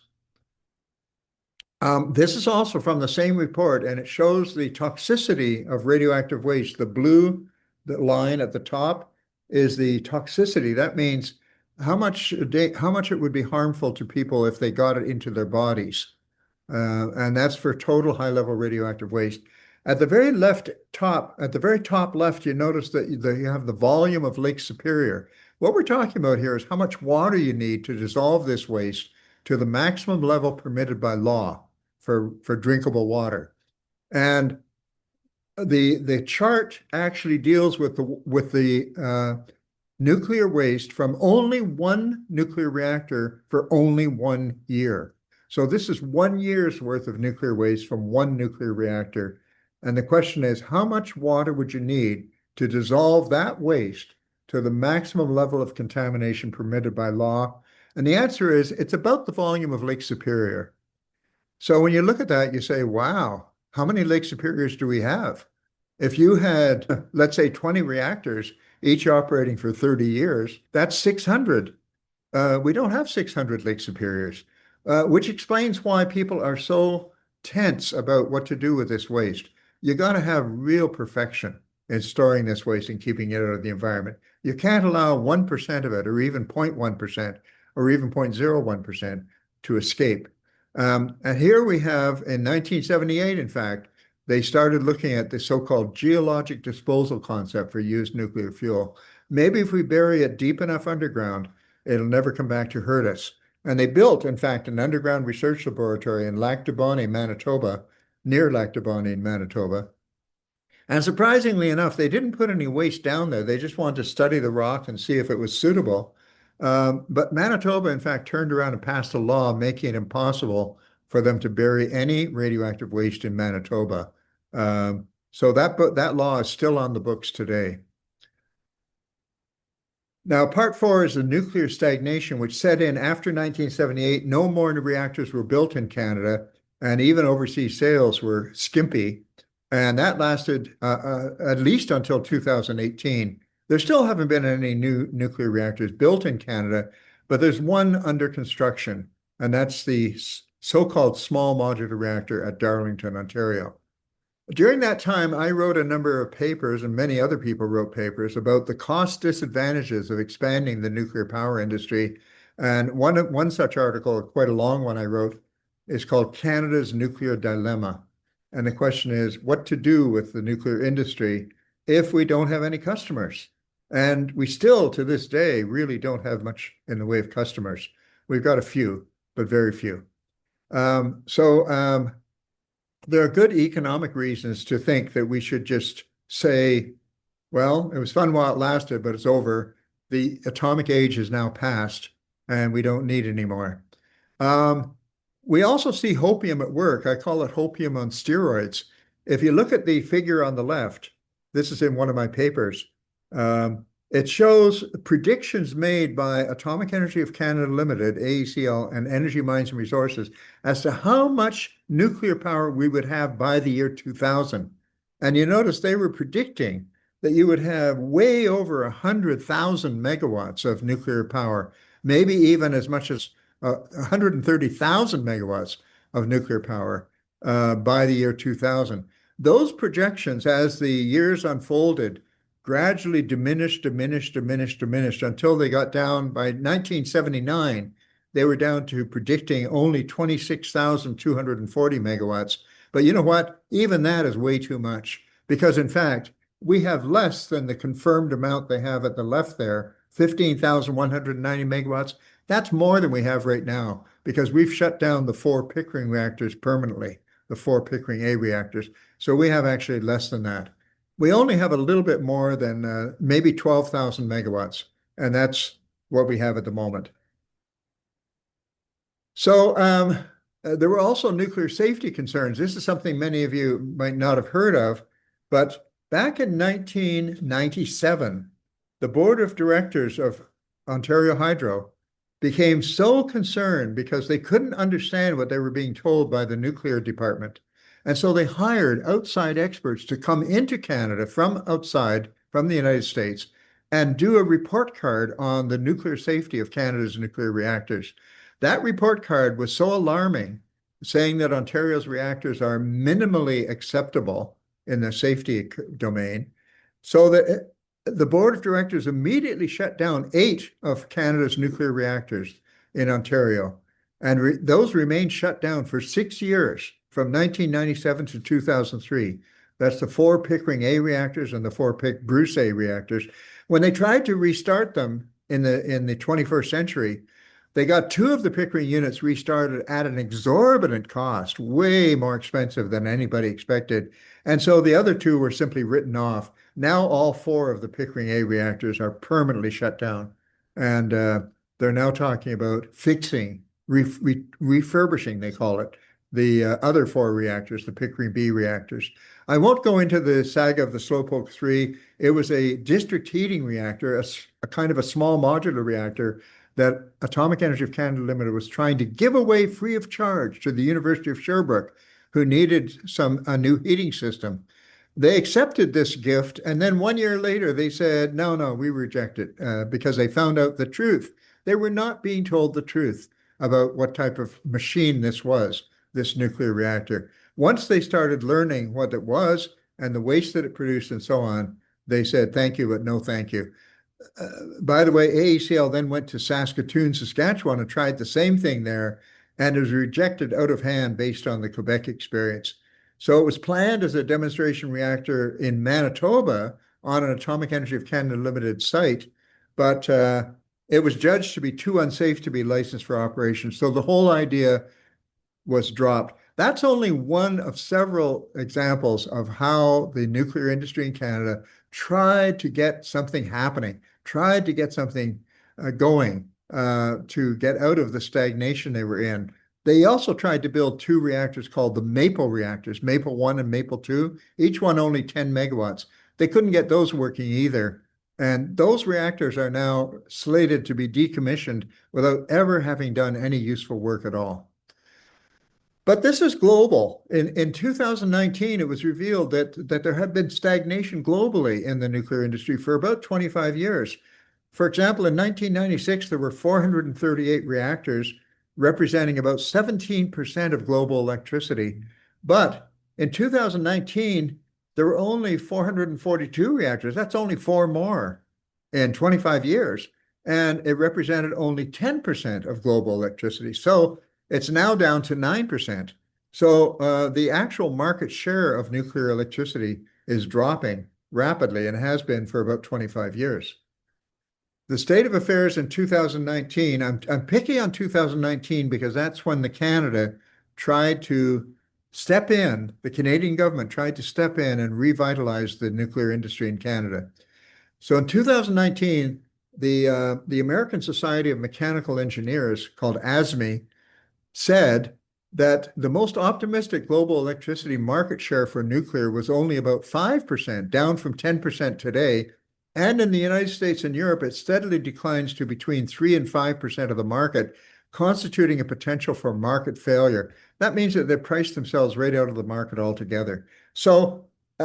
This is also from the same report, and it shows the toxicity of radioactive waste. The blue line at the top is the toxicity. That means how much it would be harmful to people if they got it into their bodies. And that's for total high-level radioactive waste. At the very top left, you notice that you have the volume of Lake Superior. What we're talking about here is how much water you need to dissolve this waste to the maximum level permitted by law for drinkable water. And the chart actually deals with the nuclear waste from only one nuclear reactor for only 1 year. So this is 1 year's worth of nuclear waste from one nuclear reactor. And the question is, how much water would you need to dissolve that waste to the maximum level of contamination permitted by law? And the answer is, it's about the volume of Lake Superior. So when you look at that, you say, wow, how many Lake Superiors do we have? If you had, let's say, 20 reactors, each operating for 30 years, that's 600. We don't have 600 Lake Superiors, which explains why people are so tense about what to do with this waste. You got to have real perfection in storing this waste and keeping it out of the environment. You can't allow 1% of it, or even 0.1%, or even 0.01% to escape. And here we have, in 1978, in fact, they started looking at the so-called geologic disposal concept for used nuclear fuel. Maybe if we bury it deep enough underground, it'll never come back to hurt us. And they built, in fact, an underground research laboratory in Lac du Bonnet, Manitoba, near Lac du Bonnet in Manitoba. And surprisingly enough, they didn't put any waste down there. They just wanted to study the rock and see if it was suitable. But Manitoba, in fact, turned around and passed a law making it impossible for them to bury any radioactive waste in Manitoba. So that law is still on the books today. Now, part 4 is the nuclear stagnation, which set in after 1978. No more reactors were built in Canada, and even overseas sales were skimpy. And that lasted at least until 2018. There still haven't been any new nuclear reactors built in Canada, but there's one under construction, and that's the so-called small modular reactor at Darlington, Ontario. During that time, I wrote a number of papers, and many other people wrote papers about the cost disadvantages of expanding the nuclear power industry. And one such article, quite a long one I wrote, is called Canada's Nuclear Dilemma. And the question is what to do with the nuclear industry if we don't have any customers. And we still, to this day, really don't have much in the way of customers. We've got a few, but very few. There are good economic reasons to think that we should just say, well, it was fun while it lasted, but it's over. The atomic age is now past, and we don't need any more. We also see hopium at work. I call it hopium on steroids. If you look at the figure on the left, this is in one of my papers, it shows predictions made by Atomic Energy of Canada Limited, AECL, and Energy Mines and Resources as to how much nuclear power we would have by the year 2000. And you notice they were predicting that you would have way over 100,000 megawatts of nuclear power, maybe even as much as 130,000 megawatts of nuclear power by the year 2000. Those projections, as the years unfolded, gradually diminished until they got down by 1979. They were down to predicting only 26,240 megawatts. But you know what? Even that is way too much because, in fact, we have less than the confirmed amount they have at the left there, 15,190 megawatts. That's more than we have right now because we've shut down the 4 Pickering reactors permanently, the 4 Pickering A reactors. So we have actually less than that. We only have a little bit more than maybe 12,000 megawatts, and that's what we have at the moment. So there were also nuclear safety concerns. This is something many of you might not have heard of, but back in 1997, the board of directors of Ontario Hydro became so concerned because they couldn't understand what they were being told by the nuclear department. And so they hired outside experts to come into Canada from outside, from the United States, and do a report card on the nuclear safety of Canada's nuclear reactors. That report card was so alarming, saying that Ontario's reactors are minimally acceptable in the safety domain, so that the board of directors immediately shut down 8 of Canada's nuclear reactors in Ontario, and those remained shut down for 6 years, from 1997 to 2003. That's the 4 Pickering A reactors and the 4 Bruce A reactors. When they tried to restart them in the 21st century, they got 2 of the Pickering units restarted at an exorbitant cost, way more expensive than anybody expected. And so the other 2 were simply written off. Now all 4 of the Pickering A reactors are permanently shut down. And they're now talking about fixing, refurbishing, they call it, the other 4 reactors, the Pickering B reactors. I won't go into the saga of the Slowpoke 3. It was a district heating reactor, a kind of a small modular reactor that Atomic Energy of Canada Limited was trying to give away free of charge to the University of Sherbrooke, who needed a new heating system. They accepted this gift, and then 1 year later they said, no, we reject it because they found out the truth. They were not being told the truth about what type of machine this was, this nuclear reactor. Once they started learning what it was and the waste that it produced and so on, they said, thank you, but no thank you. By the way, AECL then went to Saskatoon, Saskatchewan, and tried the same thing there, and it was rejected out of hand based on the Quebec experience. So it was planned as a demonstration reactor in Manitoba on an Atomic Energy of Canada Limited site, but it was judged to be too unsafe to be licensed for operation. So the whole idea was dropped. That's only one of several examples of how the nuclear industry in Canada tried to get something happening, tried to get something going to get out of the stagnation they were in. They also tried to build 2 reactors called the Maple reactors, Maple 1 and Maple 2, each one only 10 megawatts. They couldn't get those working either. And those reactors are now slated to be decommissioned without ever having done any useful work at all. But this is global. In 2019, it was revealed that there had been stagnation globally in the nuclear industry for about 25 years. For example, in 1996, there were 438 reactors representing about 17% of global electricity. But in 2019, there were only 442 reactors. That's only 4 more in 25 years. And it represented only 10% of global electricity. So it's now down to 9%. So the actual market share of nuclear electricity is dropping rapidly and has been for about 25 years. The state of affairs in 2019, I'm picky on 2019 because that's when Canada tried to step in, the Canadian government tried to step in and revitalize the nuclear industry in Canada. So in 2019, the American Society of Mechanical Engineers, called ASME, said that the most optimistic global electricity market share for nuclear was only about 5%, down from 10% today. And in the United States and Europe, it steadily declines to between 3 and 5% of the market, constituting a potential for market failure. That means that they've priced themselves right out of the market altogether. So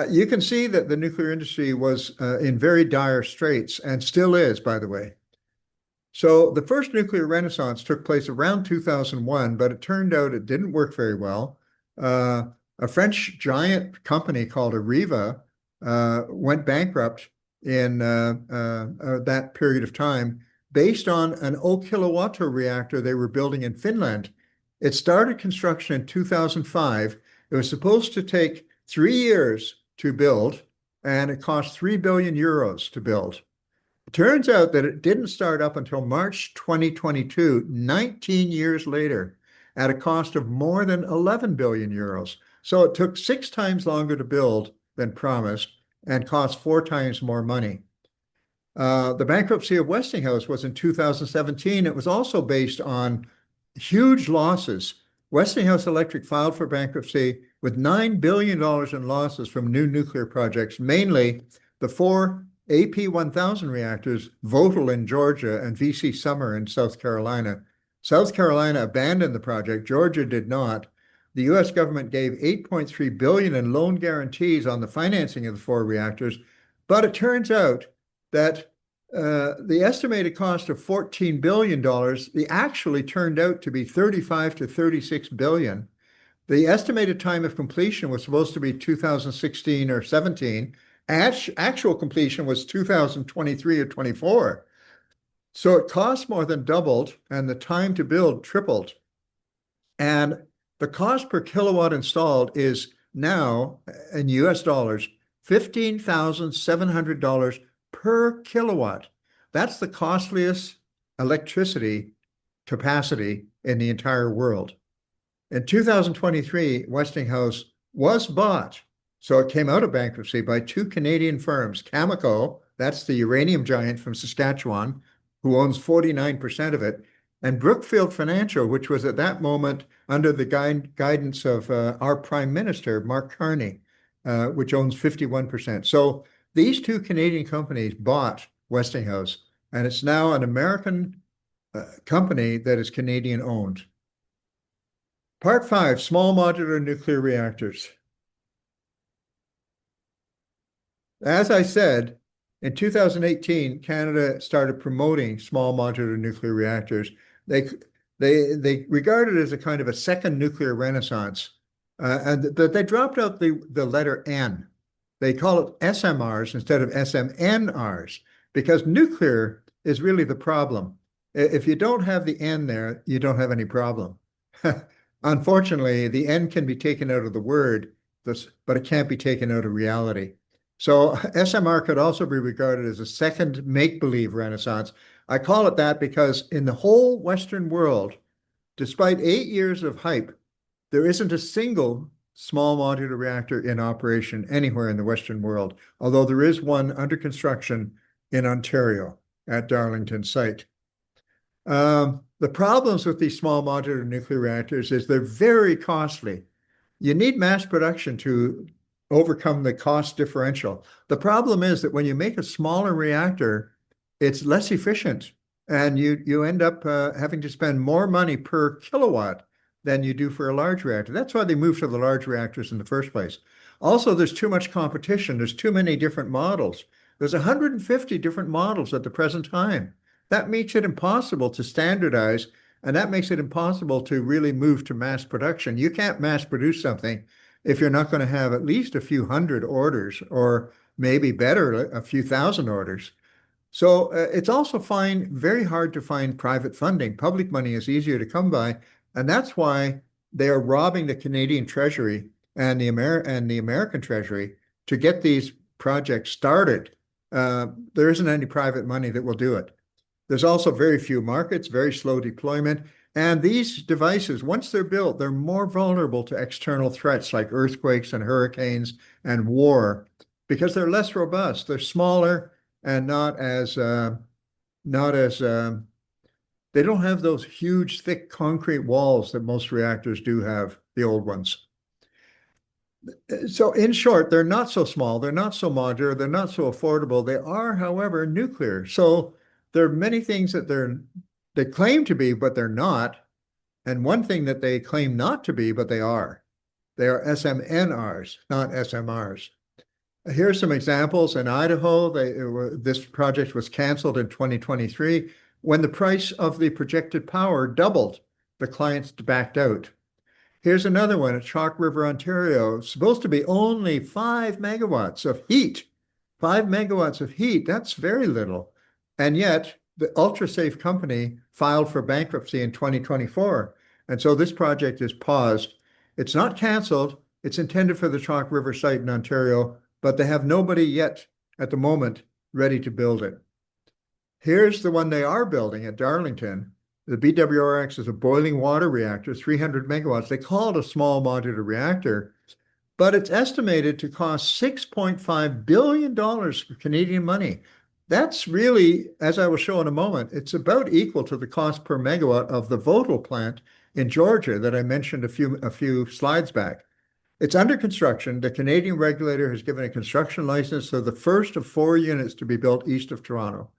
you can see that the nuclear industry was in very dire straits, and still is, by the way. So the first nuclear renaissance took place around 2001, but it turned out it didn't work very well. A French giant company called Areva went bankrupt in that period of time based on an Olkiluoto reactor they were building in Finland. It started construction in 2005. It was supposed to take 3 years to build, and it cost 3 billion euros to build. It turns out that it didn't start up until March 2022, 19 years later, at a cost of more than 11 billion euros. So it took 6 times longer to build than promised and cost 4 times more money. The bankruptcy of Westinghouse was in 2017. It was also based on huge losses. Westinghouse Electric filed for bankruptcy with $9 billion in losses from new nuclear projects, mainly the 4 AP1000 reactors, Vogtle in Georgia and VC Summer in South Carolina. South Carolina abandoned the project. Georgia did not. The U.S. government gave $8.3 billion in loan guarantees on the financing of the 4 reactors, but it turns out that the estimated cost of $14 billion, the actually turned out to be 35 to 36 billion. The estimated time of completion was supposed to be 2016 or 17. Actual completion was 2023 or 24. So it cost more than doubled, and the time to build tripled. And the cost per kilowatt installed is now, in US dollars, $15,700 per kilowatt. That's the costliest electricity capacity in the entire world. In 2023, Westinghouse was bought, so it came out of bankruptcy, by 2 Canadian firms, Cameco, that's the uranium giant from Saskatchewan, who owns 49% of it, and Brookfield Financial, which was at that moment under the guidance of our Prime Minister, Mark Carney, which owns 51%. So these 2 Canadian companies bought Westinghouse, and it's now an American company that is Canadian owned. Part 5, small modular nuclear reactors. As I said, in 2018, Canada started promoting small modular nuclear reactors. They regard it as a kind of a second nuclear renaissance, and they dropped out the letter N. They call it SMRs instead of SMNRs, because nuclear is really the problem. If you don't have the N there, you don't have any problem. Unfortunately, the N can be taken out of the word, but it can't be taken out of reality. So SMR could also be regarded as a second make-believe renaissance. I call it that because in the whole Western world, despite 8 years of hype, there isn't a single small modular reactor in operation anywhere in the Western world, although there is one under construction in Ontario at Darlington site. The problems with these small modular nuclear reactors is they're very costly. You need mass production to overcome the cost differential. The problem is that when you make a smaller reactor, it's less efficient, and you end up having to spend more money per kilowatt than you do for a large reactor. That's why they moved to the large reactors in the first place. Also, there's too much competition. There's too many different models. There's 150 different models at the present time. That makes it impossible to standardize, and that makes it impossible to really move to mass production. You can't mass produce something if you're not going to have at least a few hundred orders, or maybe better, a few thousand orders. So it's also very hard to find private funding. Public money is easier to come by, and that's why they are robbing the Canadian Treasury and the American Treasury to get these projects started. There isn't any private money that will do it. There's also very few markets, very slow deployment. And these devices, once they're built, they're more vulnerable to external threats like earthquakes and hurricanes and war, because they're less robust. They're smaller and they don't have those huge, thick concrete walls that most reactors do have, the old ones. So in short, they're not so small, they're not so modular, they're not so affordable. They are, however, nuclear. So there are many things that they claim to be, but they're not. And one thing that they claim not to be, but they are. They are SMNRs, not SMRs. Here's some examples. In Idaho, this project was canceled in 2023. When the price of the projected power doubled, the clients backed out. Here's another one at Chalk River, Ontario. It's supposed to be only 5 megawatts of heat. 5 megawatts of heat, that's very little. And yet the ultra-safe company filed for bankruptcy in 2024. And so this project is paused. It's not canceled. It's intended for the Chalk River site in Ontario, but they have nobody yet at the moment ready to build it. Here's the one they are building at Darlington. The BWRX is a boiling water reactor, 300 megawatts. They call it a small modular reactor, but it's estimated to cost $6.5 billion for Canadian money. That's really, as I will show in a moment, it's about equal to the cost per megawatt of the Vogtle plant in Georgia that I mentioned a few slides back. It's under construction. The Canadian regulator has given a construction license to the first of 4 units to be built east of Toronto.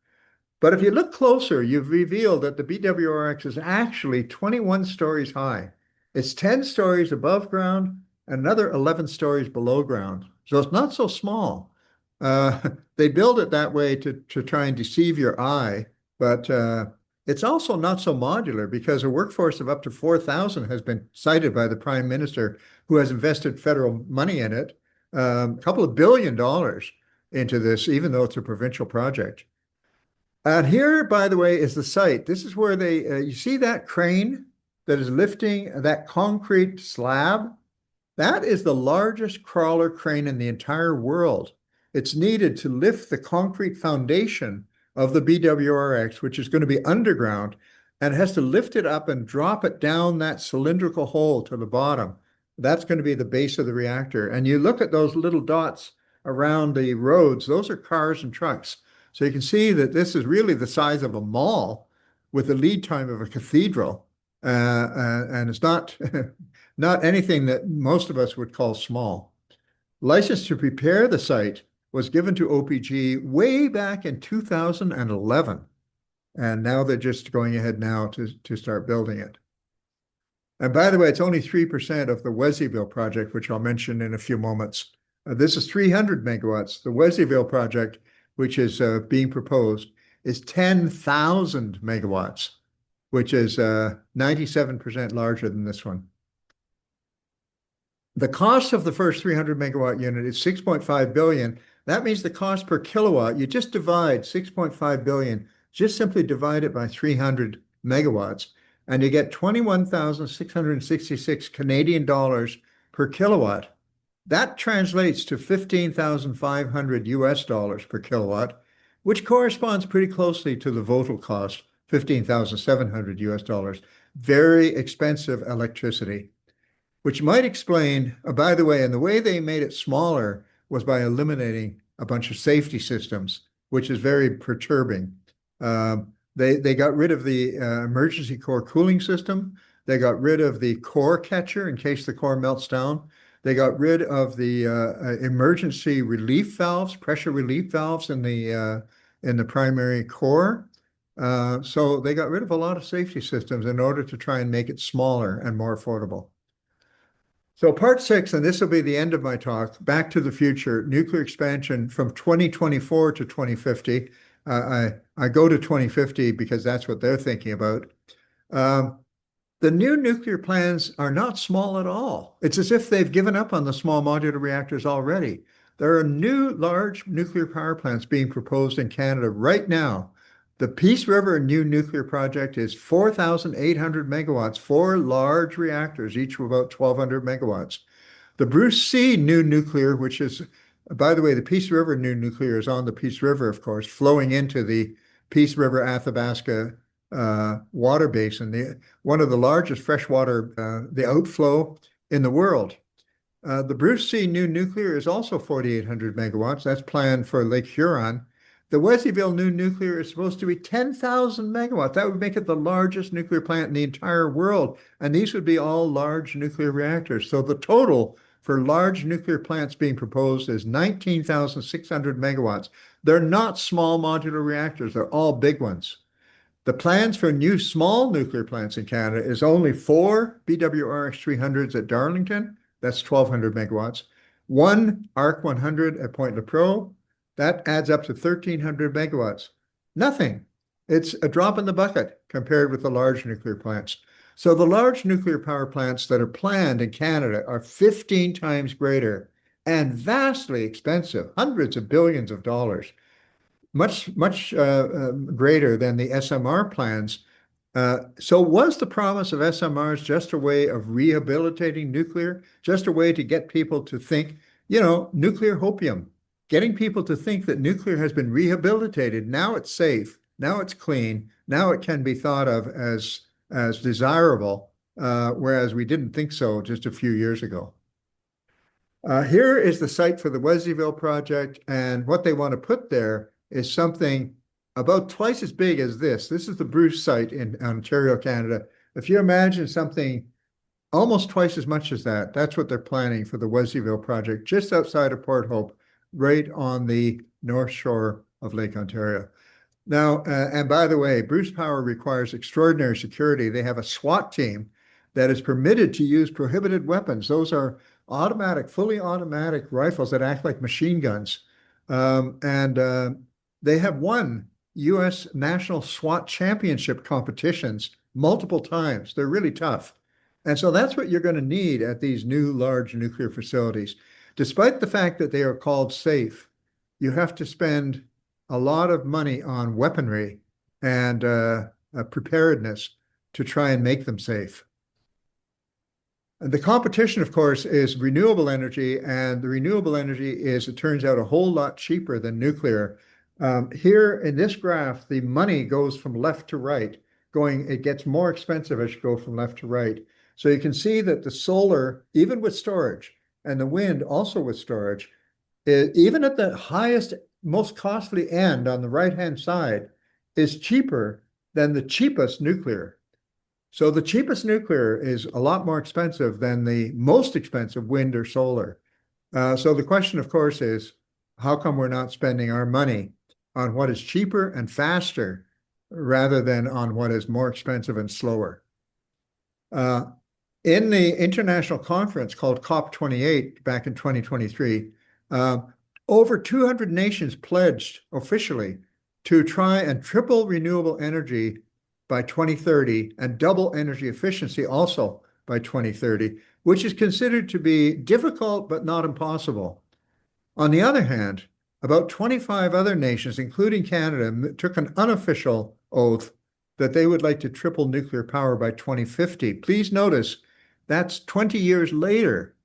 But if you look closer, you've revealed that the BWRX is actually 21 stories high. It's 10 stories above ground, another 11 stories below ground. So it's not so small. They build it that way to try and deceive your eye, but it's also not so modular because a workforce of up to 4,000 has been cited by the Prime Minister, who has invested federal money in it, a couple of $1 billion into this, even though it's a provincial project. And here, by the way, is the site. This is where you see that crane that is lifting that concrete slab? That is the largest crawler crane in the entire world. It's needed to lift the concrete foundation of the BWRX, which is going to be underground, and it has to lift it up and drop it down that cylindrical hole to the bottom. That's going to be the base of the reactor. And you look at those little dots around the roads, those are cars and trucks. So you can see that this is really the size of a mall with the lead time of a cathedral. And it's not, not anything that most of us would call small. License to prepare the site was given to OPG way back in 2011. And now they're just going ahead now to start building it. And by the way, it's only 3% of the Wesleyville project, which I'll mention in a few moments. This is 300 megawatts. The Wesleyville project, which is being proposed, is 10,000 megawatts, which is 97% larger than this one. The cost of the first 300 megawatt unit is 6.5 billion. That means the cost per kilowatt, you just divide 6.5 billion, just simply divide it by 300 megawatts, and you get 21,666 Canadian dollars per kilowatt. That translates to 15,500 US dollars per kilowatt, which corresponds pretty closely to the Vogtle cost, 15,700 US dollars. Very expensive electricity, which might explain, by the way, and the way they made it smaller was by eliminating a bunch of safety systems, which is very perturbing. They got rid of the emergency core cooling system. They got rid of the core catcher in case the core melts down. They got rid of the emergency relief valves, pressure relief valves in the primary core. So they got rid of a lot of safety systems in order to try and make it smaller and more affordable. So part 6, and this will be the end of my talk, Back to the Future, nuclear expansion from 2024 to 2050. I go to 2050 because that's what they're thinking about. The new nuclear plans are not small at all. It's as if they've given up on the small modular reactors already. There are new large nuclear power plants being proposed in Canada right now. The Peace River new nuclear project is 4,800 megawatts, 4 large reactors, each of about 1,200 megawatts. The Bruce C new nuclear, which is, by the way, the Peace River new nuclear is on the Peace River, of course, flowing into the Peace River Athabasca water basin, one of the largest freshwater, the outflow in the world. The Bruce C new nuclear is also 4,800 megawatts. That's planned for Lake Huron. The Wesleyville new nuclear is supposed to be 10,000 megawatts. That would make it the largest nuclear plant in the entire world. And these would be all large nuclear reactors. So the total for large nuclear plants being proposed is 19,600 megawatts. They're not small modular reactors. They're all big ones. The plans for new small nuclear plants in Canada is only 4 BWRX 300s at Darlington. That's 1,200 megawatts. 1 ARC 100 at Point Lepreau. That adds up to 1,300 megawatts. Nothing. It's a drop in the bucket compared with the large nuclear plants. So the large nuclear power plants that are planned in Canada are 15 times greater and vastly expensive, hundreds of billions of dollars, much greater than the SMR plans. So was the promise of SMRs just a way of rehabilitating nuclear, just a way to get people to think, nuclear hopium, getting people to think that nuclear has been rehabilitated. Now it's safe. Now it's clean. Now it can be thought of as desirable, whereas we didn't think so just a few years ago. Here is the site for the Wesleyville project, and what they want to put there is something about twice as big as this. This is the Bruce site in Ontario, Canada. If you imagine something almost twice as much as that, that's what they're planning for the Wesleyville project, just outside of Port Hope, right on the north shore of Lake Ontario. Now, and by the way, Bruce Power requires extraordinary security. They have a SWAT team that is permitted to use prohibited weapons. Those are fully automatic rifles that act like machine guns. They have won U.S. national SWAT championship competitions multiple times. They're really tough. And so that's what you're going to need at these new large nuclear facilities. Despite the fact that they are called safe, you have to spend a lot of money on weaponry and preparedness to try and make them safe. The competition, of course, is renewable energy, and the renewable energy is, it turns out, a whole lot cheaper than nuclear. Here in this graph, the money goes from left to right, it gets more expensive as you go from left to right. So you can see that the solar, even with storage, and the wind also with storage, even at the highest, most costly end on the right-hand side, is cheaper than the cheapest nuclear. So the cheapest nuclear is a lot more expensive than the most expensive wind or solar. So the question, of course, is how come we're not spending our money on what is cheaper and faster rather than on what is more expensive and slower? In the international conference called COP28 back in 2023, over 200 nations pledged officially to try and triple renewable energy by 2030 and double energy efficiency also by 2030, which is considered to be difficult but not impossible. On the other hand, about 25 other nations, including Canada, took an unofficial oath that they would like to triple nuclear power by 2050. Please notice that's 20 years later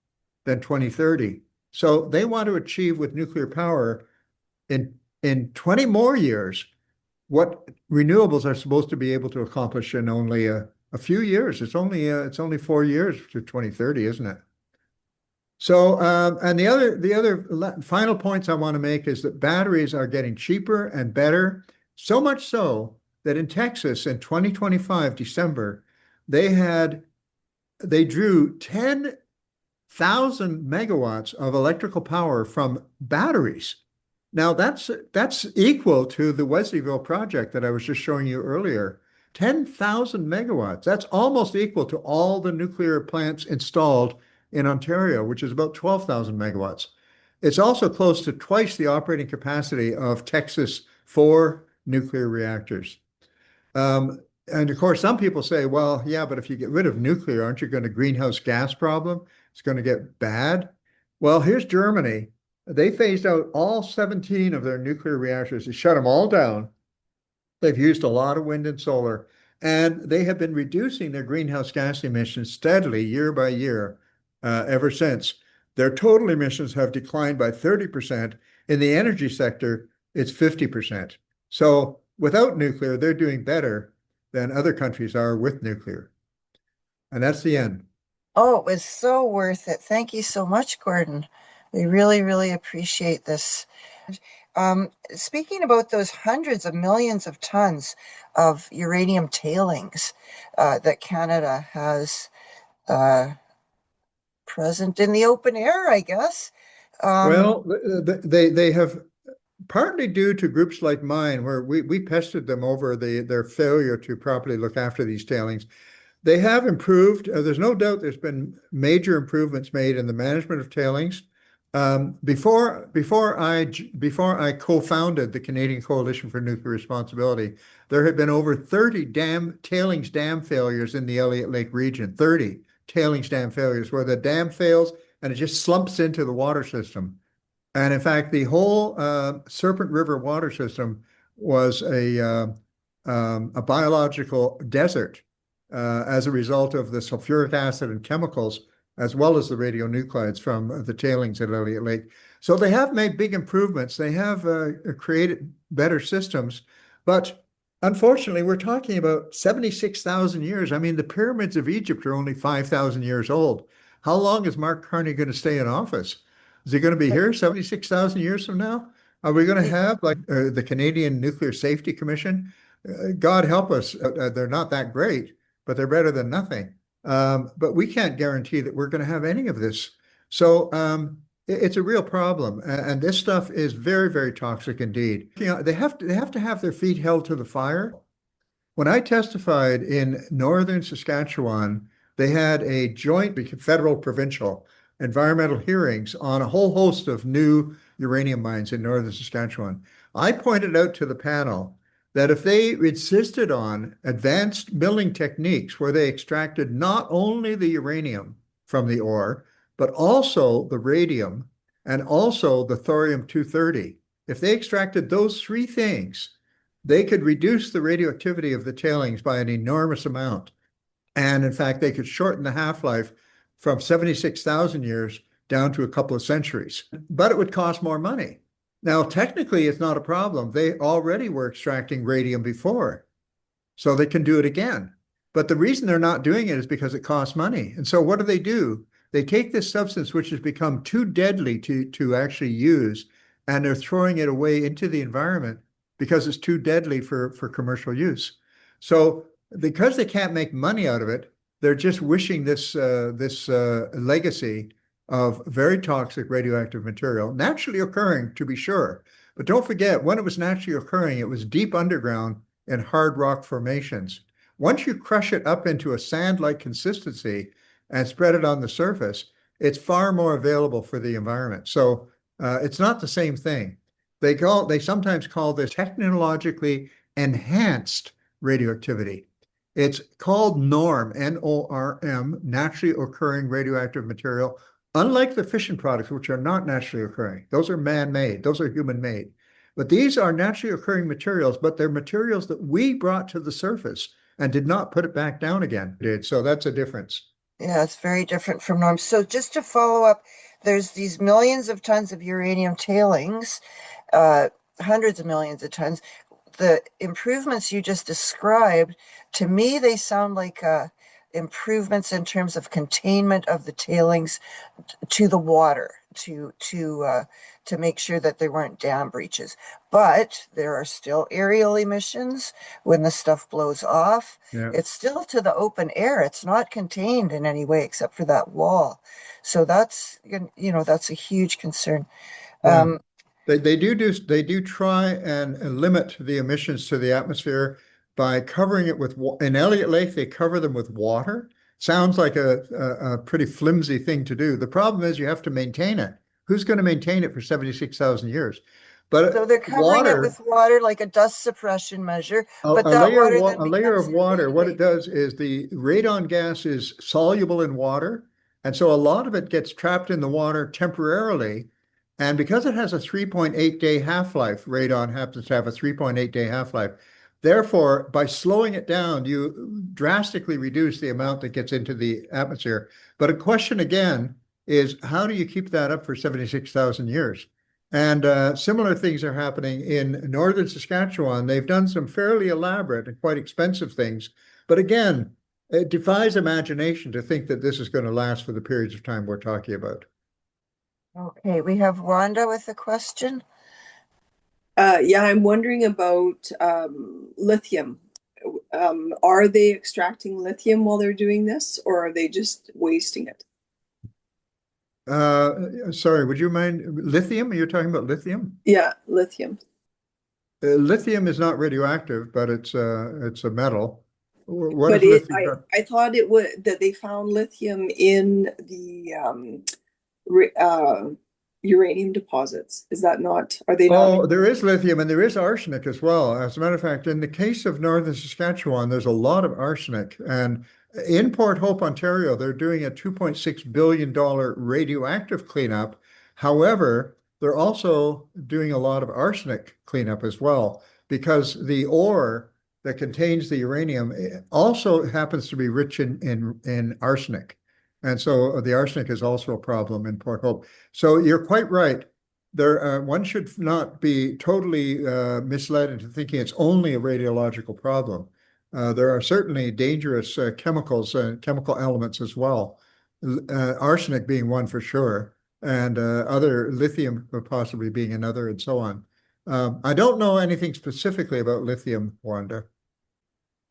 than 2030. So they want to achieve with nuclear power in 20 more years what renewables are supposed to be able to accomplish in only a few years. It's only 4 years to 2030, isn't it? So, and the other final points I want to make is that batteries are getting cheaper and better, so much so that in Texas in 2025, December, they drew 10,000 megawatts of electrical power from batteries. Now that's equal to the Wesleyville project that I was just showing you earlier. 10,000 megawatts. That's almost equal to all the nuclear plants installed in Ontario, which is about 12,000 megawatts. It's also close to twice the operating capacity of Texas 4 nuclear reactors. And of course, some people say, well, yeah, but if you get rid of nuclear, aren't you going to greenhouse gas problem? It's going to get bad. Well, here's Germany. They phased out all 17 of their nuclear reactors. They shut them all down. They've used a lot of wind and solar, and they have been reducing their greenhouse gas emissions steadily year by year ever since. Their total emissions have declined by 30%. In the energy sector, it's 50%. So without nuclear, they're doing better than other countries are with nuclear. And that's the end. Oh, it was so worth it. Thank you so much, Gordon. We really, really appreciate this. Speaking about those hundreds of millions of tons of uranium tailings that Canada has present in the open air, I guess. Well, they have, partly due to groups like mine, where we pestered them over their failure to properly look after these tailings. They have improved. There's no doubt there's been major improvements made in the management of tailings. Before I co-founded the Canadian Coalition for Nuclear Responsibility, there had been over 30 tailings dam failures in the Elliott Lake region. 30 tailings dam failures where the dam fails and it just slumps into the water system. And in fact, the whole Serpent River water system was a biological desert as a result of the sulfuric acid and chemicals, as well as the radionuclides from the tailings at Elliott Lake. So they have made big improvements. They have created better systems, but unfortunately, we're talking about 76,000 years. I mean, the pyramids of Egypt are only 5,000 years old. How long is Mark Carney going to stay in office? Is he going to be here 76,000 years from now? Are we going to have like the Canadian Nuclear Safety Commission? God help us. They're not that great, but they're better than nothing. But we can't guarantee that we're going to have any of this. So it's a real problem. And this stuff is very, very toxic indeed. You know, they have to have their feet held to the fire. When I testified in northern Saskatchewan, they had a joint federal provincial environmental hearings on a whole host of new uranium mines in northern Saskatchewan. I pointed out to the panel that if they insisted on advanced milling techniques where they extracted not only the uranium from the ore, but also the radium and also the thorium-230, if they extracted those three things, they could reduce the radioactivity of the tailings by an enormous amount. And in fact, they could shorten the half-life from 76,000 years down to a couple of centuries. But it would cost more money. Now, technically, it's not a problem. They already were extracting radium before, so they can do it again. But the reason they're not doing it is because it costs money. And so what do? They take this substance, which has become too deadly to actually use, and they're throwing it away into the environment because it's too deadly for commercial use. So because they can't make money out of it, they're just wishing this legacy of very toxic radioactive material, naturally occurring, to be sure. But don't forget, when it was naturally occurring, it was deep underground in hard rock formations. Once you crush it up into a sand-like consistency and spread it on the surface, it's far more available for the environment. So it's not the same thing. They sometimes call this technologically enhanced radioactivity. It's called NORM, N-O-R-M, naturally occurring radioactive material, unlike the fission products, which are not naturally occurring. Those are man-made. Those are human-made. But these are naturally occurring materials, but they're materials that we brought to the surface and did not put it back down again. So that's a difference. Yeah, it's very different from norms. So just to follow up, there's these millions of tons of uranium tailings, hundreds of millions of tons. The improvements you just described, to me, they sound like improvements in terms of containment of the tailings to the water, to make sure that there weren't dam breaches. But there are still aerial emissions when the stuff blows off. Yeah. It's still to the open air. It's not contained in any way except for that wall. So that's, that's a huge concern. Yeah. They do try and limit the emissions to the atmosphere by covering it with, in Elliott Lake, they cover them with water. Sounds like a pretty flimsy thing to do. The problem is you have to maintain it. Who's going to maintain it for 76,000 years? But so they're covering it with water, like a dust suppression measure. But that a layer of water, what it does is the radon gas is soluble in water. And so a lot of it gets trapped in the water temporarily. And because it has a 3.8-day half-life, radon happens to have a 3.8-day half-life. Therefore, by slowing it down, you drastically reduce the amount that gets into the atmosphere. But a question again is, how do you keep that up for 76,000 years? And similar things are happening in northern Saskatchewan. They've done some fairly elaborate and quite expensive things. But again, it defies imagination to think that this is going to last for the periods of time we're talking about. Okay, we have Wanda with a question. Yeah, I'm wondering about lithium. Are they extracting lithium while they're doing this, or are they just wasting it? Sorry, would you mind lithium? You're talking about lithium? Yeah, lithium. Lithium is not radioactive, but it's a metal. What But is lithium? I thought it would that they found lithium in the uranium deposits. Is that not? Are they not? Oh, there is lithium and there is arsenic as well. As a matter of fact, in the case of northern Saskatchewan, there's a lot of arsenic, and In Port Hope, Ontario, they're doing a $2.6 billion radioactive cleanup. However, they're also doing a lot of arsenic cleanup as well, because the ore that contains the uranium also happens to be rich in arsenic. And so the arsenic is also a problem in Port Hope. So you're quite right. One should not be totally misled into thinking it's only a radiological problem. There are certainly dangerous chemicals and chemical elements as well, arsenic being one for sure, and other lithium possibly being another, and so on. I don't know anything specifically about lithium, Wanda.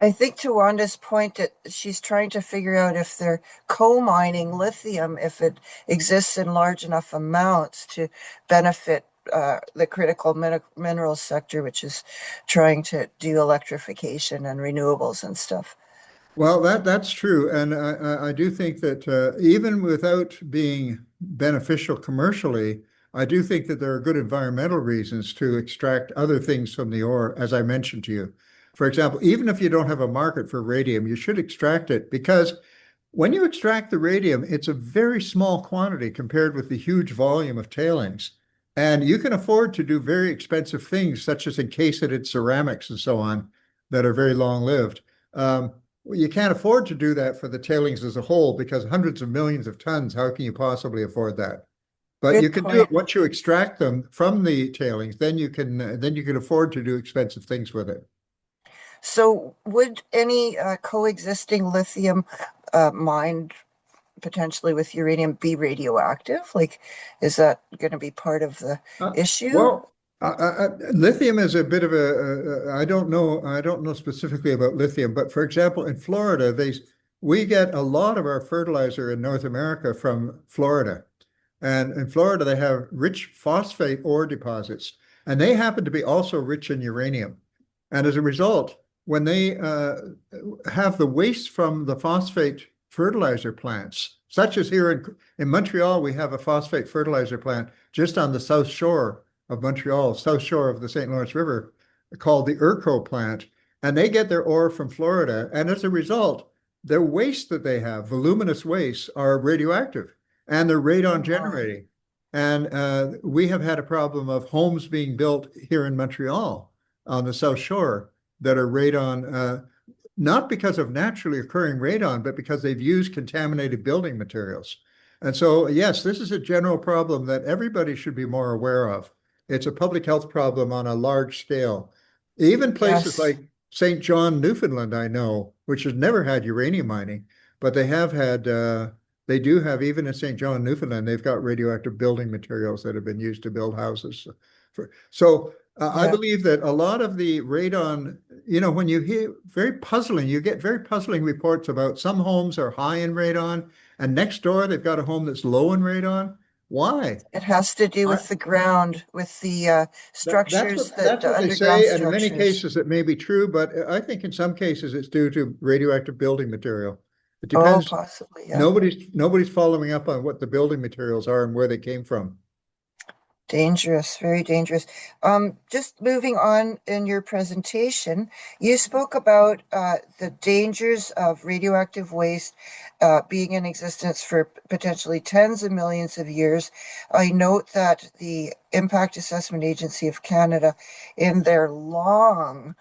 I think to Wanda's point that she's trying to figure out if they're co-mining lithium, if it exists in large enough amounts to benefit the critical mineral sector, which is trying to do electrification and renewables and stuff. Well, that's true, and I do think that even without being beneficial commercially, I do think that there are good environmental reasons to extract other things from the ore, as I mentioned to you. For example, even if you don't have a market for radium, you should extract it, because when you extract the radium, it's a very small quantity compared with the huge volume of tailings. And you can afford to do very expensive things, such as encase it in ceramics and so on, that are very long-lived. Well, you can't afford to do that for the tailings as a whole, because hundreds of millions of tons, how can you possibly afford that? But you Good can do it point. once you extract them from the tailings, then you can afford to do expensive things with it. So would any coexisting lithium mined potentially with uranium be radioactive? Like, is that going to be part of the issue? Well, lithium is a bit of I don't know specifically about lithium, but for example, in Florida, we get a lot of our fertilizer in North America from Florida. And in Florida, they have rich phosphate ore deposits, and they happen to be also rich in uranium. And as a result, when they have the waste from the phosphate fertilizer plants, such as here in Montreal, we have a phosphate fertilizer plant just on the south shore of Montreal, south shore of the St. Lawrence River, called the ERCO plant. And they get their ore from Florida. And as a result, their waste that they have, voluminous wastes, are radioactive, and they're radon generating. And we have had a problem of homes being built here in Montreal on the South Shore that are radon, not because of naturally occurring radon, but because they've used contaminated building materials. And so, yes, this is a general problem that everybody should be more aware of. It's a public health problem on a large scale. Even places Yes. like St. John, Newfoundland, I know, which has never had uranium mining, but they have had, they do have, even in St. John, Newfoundland, they've got radioactive building materials that have been used to build houses. So I Yeah. believe that a lot of the radon, when you hear you get very puzzling reports about some homes are high in radon, and next door they've got a home that's low in radon. Why? It has to do I, with the ground, with the structures, that's the what they underground say, and in many structures. cases it may be true, but I think in some cases it's due to radioactive building material. It Oh, depends. possibly, yeah. Nobody's following up on what the building materials are and where they came from. Dangerous, very dangerous. Just moving on in your presentation, you spoke about the dangers of radioactive waste being in existence for potentially tens of millions of years. I note that the Impact Assessment Agency of Canada, in their long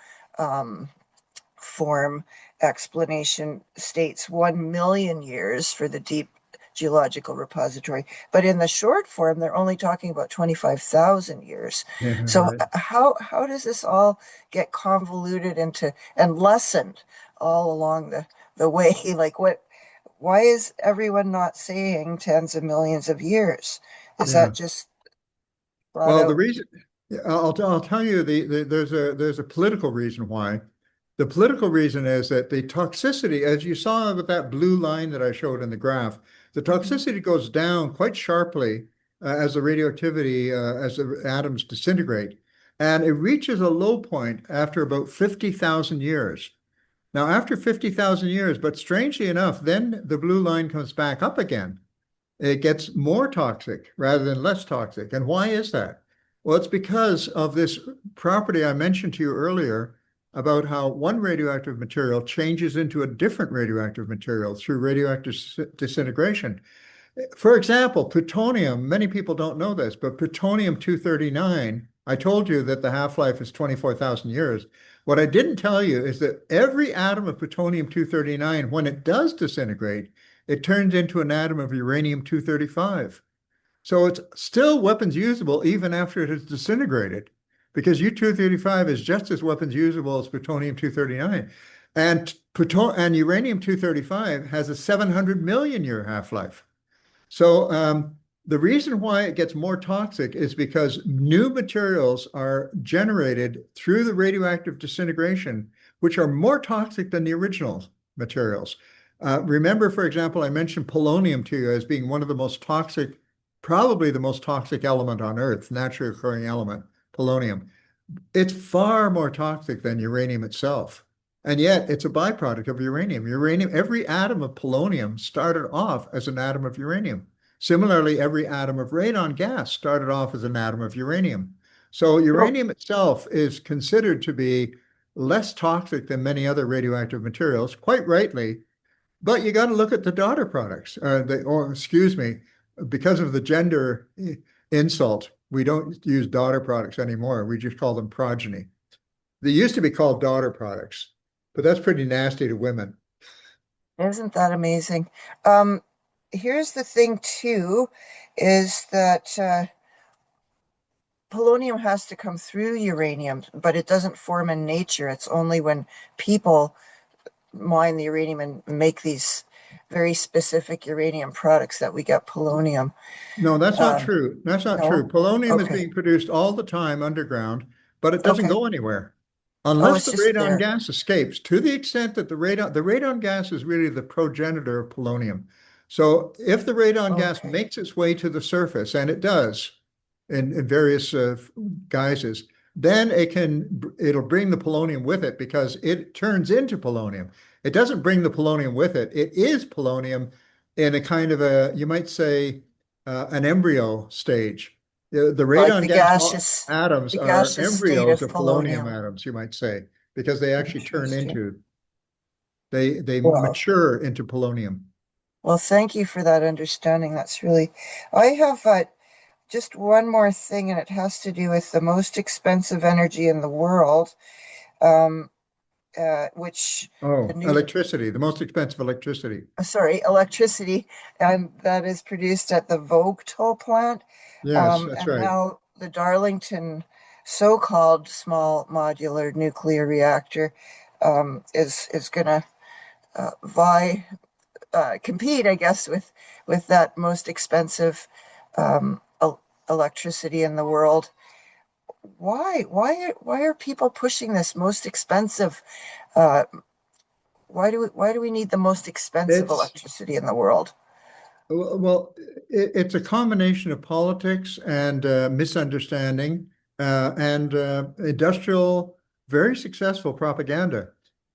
form explanation, states 1 million years for the deep geological repository, but in the short form they're only talking about 25,000 years. Yeah, So right. how does this all get convoluted into and lessened all along the way? Like, why is everyone not saying tens of millions of years? Is Yeah. that just flat Well, the out? reason I'll tell you there's a political reason why. The political reason is that the toxicity, as you saw with that blue line that I showed in the graph, the Mhm. toxicity goes down quite sharply as the radioactivity, as the atoms disintegrate, and it reaches a low point after about 50,000 years. Now, after 50,000 years, but strangely enough, then the blue line comes back up again. It gets more toxic rather than less toxic. And why is that? Well, it's because of this property I mentioned to you earlier about how one radioactive material changes into a different radioactive material through radioactive disintegration. For example, plutonium, many people don't know this, but plutonium-239, I told you that the half-life is 24,000 years. What I didn't tell you is that every atom of plutonium-239, when it does disintegrate, it turns into an atom of uranium-235. So it's still weapons usable even after it has disintegrated, because U-235 is just as weapons usable as plutonium-239. And uranium-235 has a 700 million year half-life. So the reason why it gets more toxic is because new materials are generated through the radioactive disintegration, which are more toxic than the original materials. Remember, for example, I mentioned polonium to you as being one of the most toxic, probably the most toxic element on Earth, naturally occurring element, polonium. It's far more toxic than uranium itself. And yet it's a byproduct of uranium. Every atom of polonium started off as an atom of uranium. Similarly, every atom of radon gas started off as an atom of uranium. So uranium itself is considered to be less toxic than many other radioactive materials, quite rightly. But you got to look at the daughter products, excuse me, because of the gender insult, we don't use daughter products anymore. We just call them progeny. They used to be called daughter products, but that's pretty nasty to women. Isn't that amazing? Here's the thing too, is that polonium has to come through uranium, but it doesn't form in nature. It's only when people mine the uranium and make these very specific uranium products that we get polonium. No, that's not true. That's not true. No? Polonium is Okay. being produced all the time underground, but it doesn't Okay. go anywhere Oh, unless it's the just radon there. gas escapes. To the extent that the radon gas is really the progenitor of polonium. So if the radon gas Okay. makes its way to the surface, and it does in various guises, then it'll bring the polonium with it because it turns into polonium. It doesn't bring the polonium with it. It is polonium in a kind of you might say, an embryo stage. The Like radon gas atoms the are gaseous state embryos of of polonium polonium. atoms, you might say, because they actually Interesting. they Well, mature into polonium. well, thank you for that understanding. That's really, I have just one more thing, and it has to do with the most expensive energy in the world, um, which the Oh, new, electricity, the most expensive electricity. sorry, electricity, and that is produced at the Vogtle plant. Yes, that's And right. now the Darlington so-called small modular nuclear reactor is going to vie compete, I guess, with that most expensive electricity in the world. Why are people pushing this most expensive? Uh, why do we need the most expensive It's electricity in the world? Well, it's a combination of politics and misunderstanding and industrial, very successful propaganda.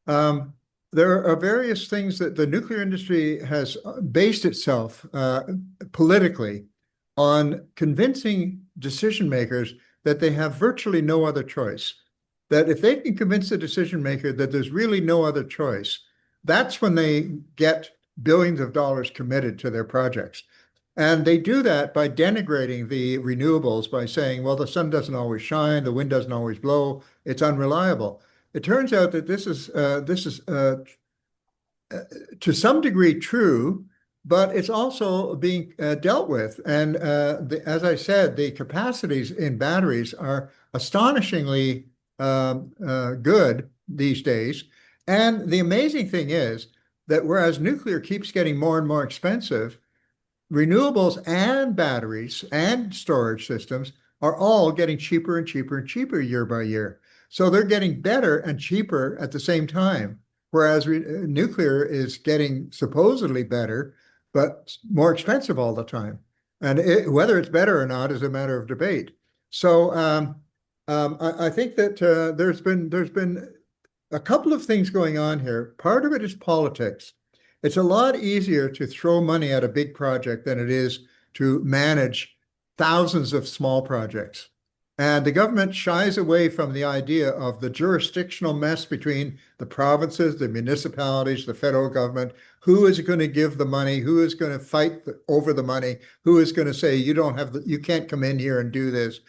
Um, there are various things that the nuclear industry has based itself politically on convincing decision makers that they have virtually no other choice. That if they can convince the decision maker that there's really no other choice, that's when they get billions of dollars committed to their projects. And they do that by denigrating the renewables by saying, well, the sun doesn't always shine, the wind doesn't always blow, it's unreliable. It turns out that this is to some degree true, but it's also being dealt with. And as I said, the capacities in batteries are astonishingly good these days. And the amazing thing is that whereas nuclear keeps getting more and more expensive, renewables and batteries and storage systems are all getting cheaper and cheaper and cheaper year by year. So they're getting better and cheaper at the same time, whereas nuclear is getting supposedly better, but more expensive all the time. And whether it's better or not is a matter of debate. So I think that there's been a couple of things going on here. Part of it is politics. It's a lot easier to throw money at a big project than it is to manage thousands of small projects. And the government shies away from the idea of the jurisdictional mess between the provinces, the municipalities, the federal government. Who is going to give the money? Who is going to fight over the money? Who is going to say you don't have you can't come in here and do this?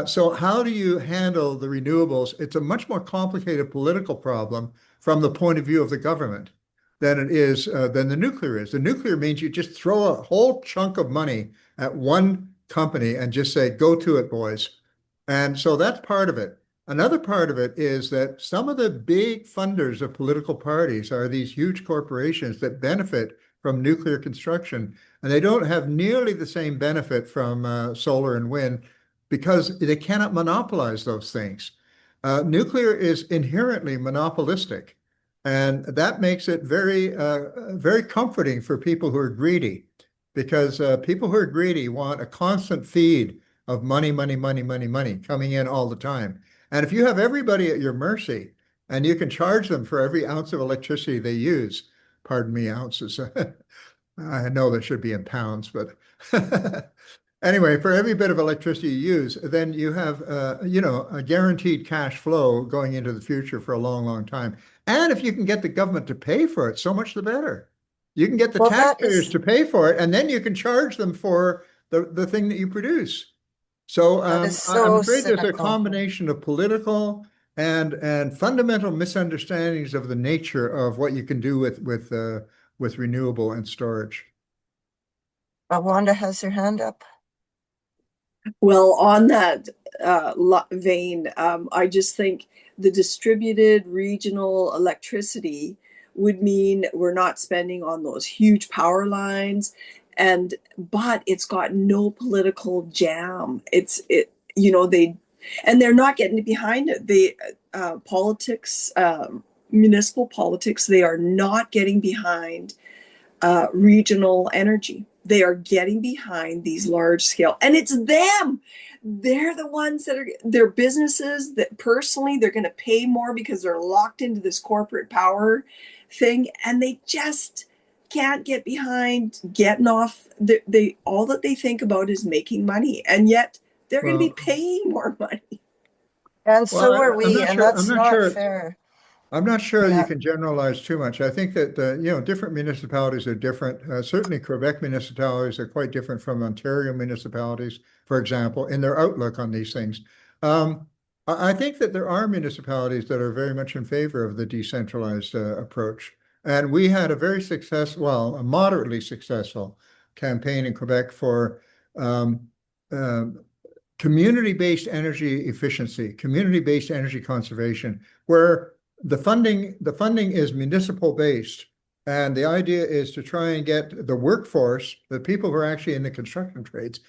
So how do you handle the renewables? It's a much more complicated political problem from the point of view of the government than it is than the nuclear is. The nuclear means you just throw a whole chunk of money at one company and just say, go to it, boys. And so that's part of it. Another part of it is that some of the big funders of political parties are these huge corporations that benefit from nuclear construction, and they don't have nearly the same benefit from solar and wind because they cannot monopolize those things. Nuclear is inherently monopolistic, and that makes it very comforting for people who are greedy, because people who are greedy want a constant feed of money, money, money, money, money coming in all the time. And if you have everybody at your mercy and you can charge them for every ounce of electricity they use, pardon me, ounces. I know that should be in pounds, but anyway, for every bit of electricity you use, then you have, a guaranteed cash flow going into the future for a long, long time. And if you can get the government to pay for it, so much the better. You can get the taxpayers to pay for it, and then you can charge them for the thing that you produce. So I'm afraid there's a combination of political and fundamental misunderstandings of the nature of what you can do with renewable and storage. Wanda has her hand up. Well, on that vein, I just think the distributed regional electricity would mean we're not spending on those huge power lines, but it's got no political jam. They're not getting behind it. Politics, municipal politics, they are not getting behind regional energy. They are getting behind these large scale, and it's them. They're the ones that they're businesses that personally they're going to pay more because they're locked into this corporate power thing, and they just can't get behind getting off. They all that they think about is making money, and yet they're going to be paying more money. And so are we, and that's not fair. I'm not sure you can generalize too much. I think that different municipalities are different. Certainly, Quebec municipalities are quite different from Ontario municipalities, for example, in their outlook on these things. I think that there are municipalities that are very much in favor of the decentralized approach. And we had a very a moderately successful campaign in Quebec for community-based energy efficiency, community-based energy conservation, where the funding is municipal-based, and the idea is to try and get the workforce, the people who are actually in the construction trades,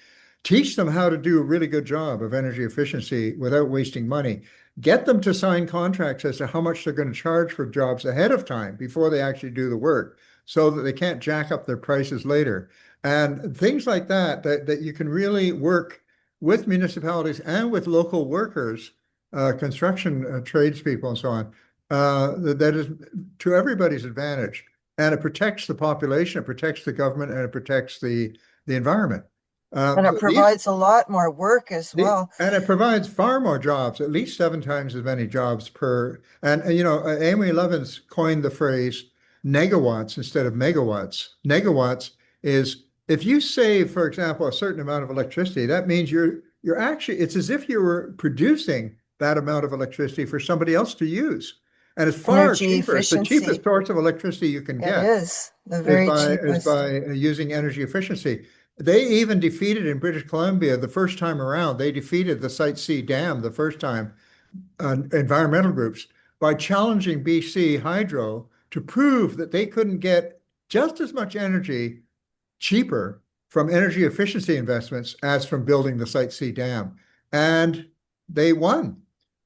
teach them how to do a really good job of energy efficiency without wasting money. Get them to sign contracts as to how much they're going to charge for jobs ahead of time before they actually do the work, so that they can't jack up their prices later. And things like that you can really work with municipalities and with local workers, construction tradespeople and so on. That is to everybody's advantage, and it protects the population, it protects the government, and it protects the environment. And it provides a lot more work as well. And it provides far more jobs, at least 7 times as many jobs per. And Amory Lovins coined the phrase negawatts instead of megawatts. Negawatts is if you save, for example, a certain amount of electricity, that means you're actually, it's as if you were producing that amount of electricity for somebody else to use. And it's far cheaper. It's the cheapest source of electricity you can get. It is the very cheapest. Is by using energy efficiency. They even defeated in British Columbia the first time around. They defeated the Site C dam the first time, environmental groups, by challenging BC Hydro to prove that they couldn't get just as much energy cheaper from energy efficiency investments as from building the Site C dam. And they won.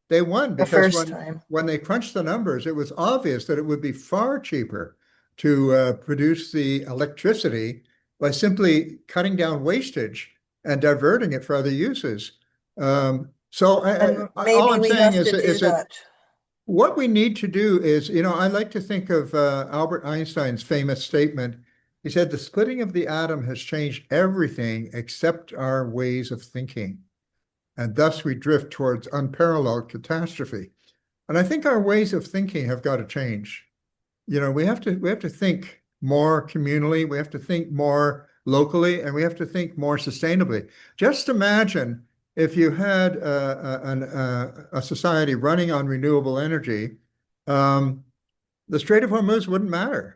They won because when they crunched the numbers, it was obvious that it would be far cheaper to produce the electricity by simply cutting down wastage and diverting it for other uses. All I'm saying is that what we need to do is, I like to think of Albert Einstein's famous statement. He said, the splitting of the atom has changed everything except our ways of thinking. and thus we drift towards unparalleled catastrophe. And I think our ways of thinking have got to change. We have to think more communally, we have to think more locally, and we have to think more sustainably. Just imagine if you had a society running on renewable energy, um, the Strait of Hormuz wouldn't matter.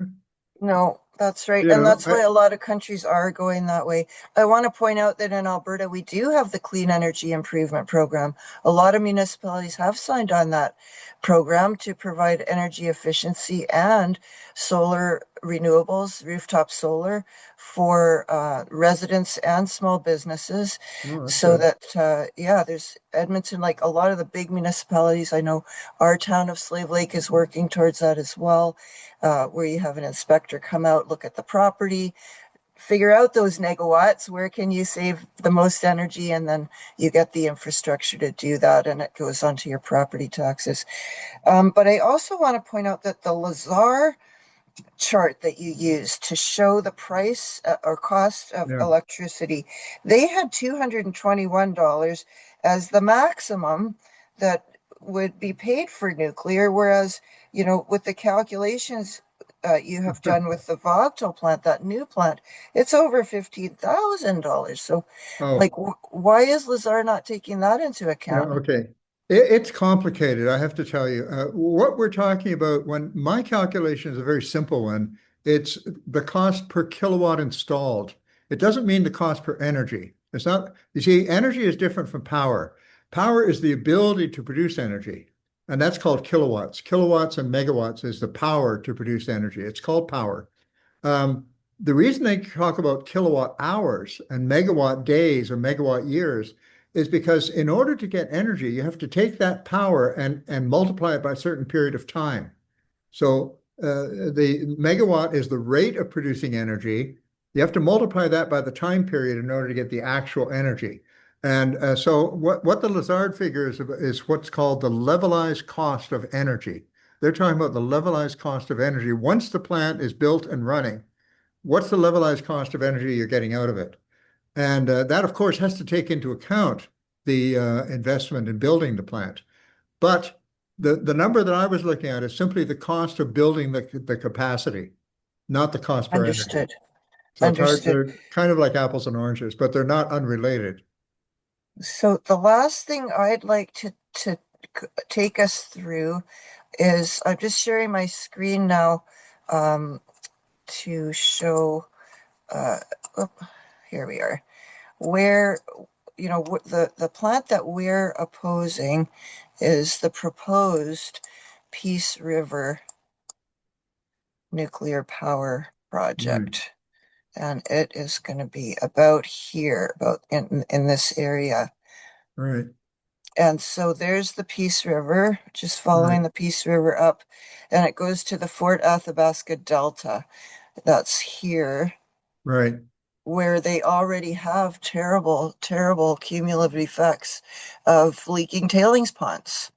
No, that's right. You And know, that's why a lot of countries are going that way. I want to point out that in Alberta, we do have the Clean Energy Improvement Program. A lot of municipalities have signed on that program to provide energy efficiency and solar renewables, rooftop solar for residents and small businesses. oh, that's So good. that, yeah, there's Edmonton, like a lot of the big municipalities. I know our town of Slave Lake is working towards that as well, where you have an inspector come out, look at the property, figure out those negawatts, where can you save the most energy, and then you get the infrastructure to do that, and it goes onto your property taxes. But I also want to point out that the Lazar chart that you used to show the price or cost of Yeah. electricity, they had $221 as the maximum that would be paid for nuclear, whereas, with the calculations you have done with the Vogtle plant, that new plant, it's over $15,000. So, like, Oh, why is Lazar not taking that into yeah, account? okay. It's complicated, I have to tell you. What we're talking about, when my calculation is a very simple one, it's the cost per kilowatt installed. It doesn't mean the cost per energy. It's not, you see, energy is different from power. Power is the ability to produce energy, and that's called kilowatts. Kilowatts and megawatts is the power to produce energy. It's called power. Um, the reason they talk about kilowatt hours and megawatt days or megawatt years is because in order to get energy, you have to take that power and multiply it by a certain period of time. So the megawatt is the rate of producing energy. You have to multiply that by the time period in order to get the actual energy. And so what the Lazard figure is what's called the levelized cost of energy. They're talking about the levelized cost of energy. Once the plant is built and running, what's the levelized cost of energy you're getting out of it? And that, of course, has to take into account the investment in building the plant. But the number that I was looking at is simply the cost of building the capacity, not the cost per energy. Understood. So it's hard, Understood. they're kind of like apples and oranges, but they're not unrelated. So the last thing I'd like to take us through is I'm just sharing my screen now to show, uh, oop, here we are, where, the plant that we're opposing is the proposed Peace River nuclear power Right, project. And it is going to be about here, about in this area. right, And so there's the Peace River, just right, following the Peace River up, and it goes to the Fort Athabasca Delta. That's here, right. where they already have terrible, terrible cumulative effects of leaking tailings ponds.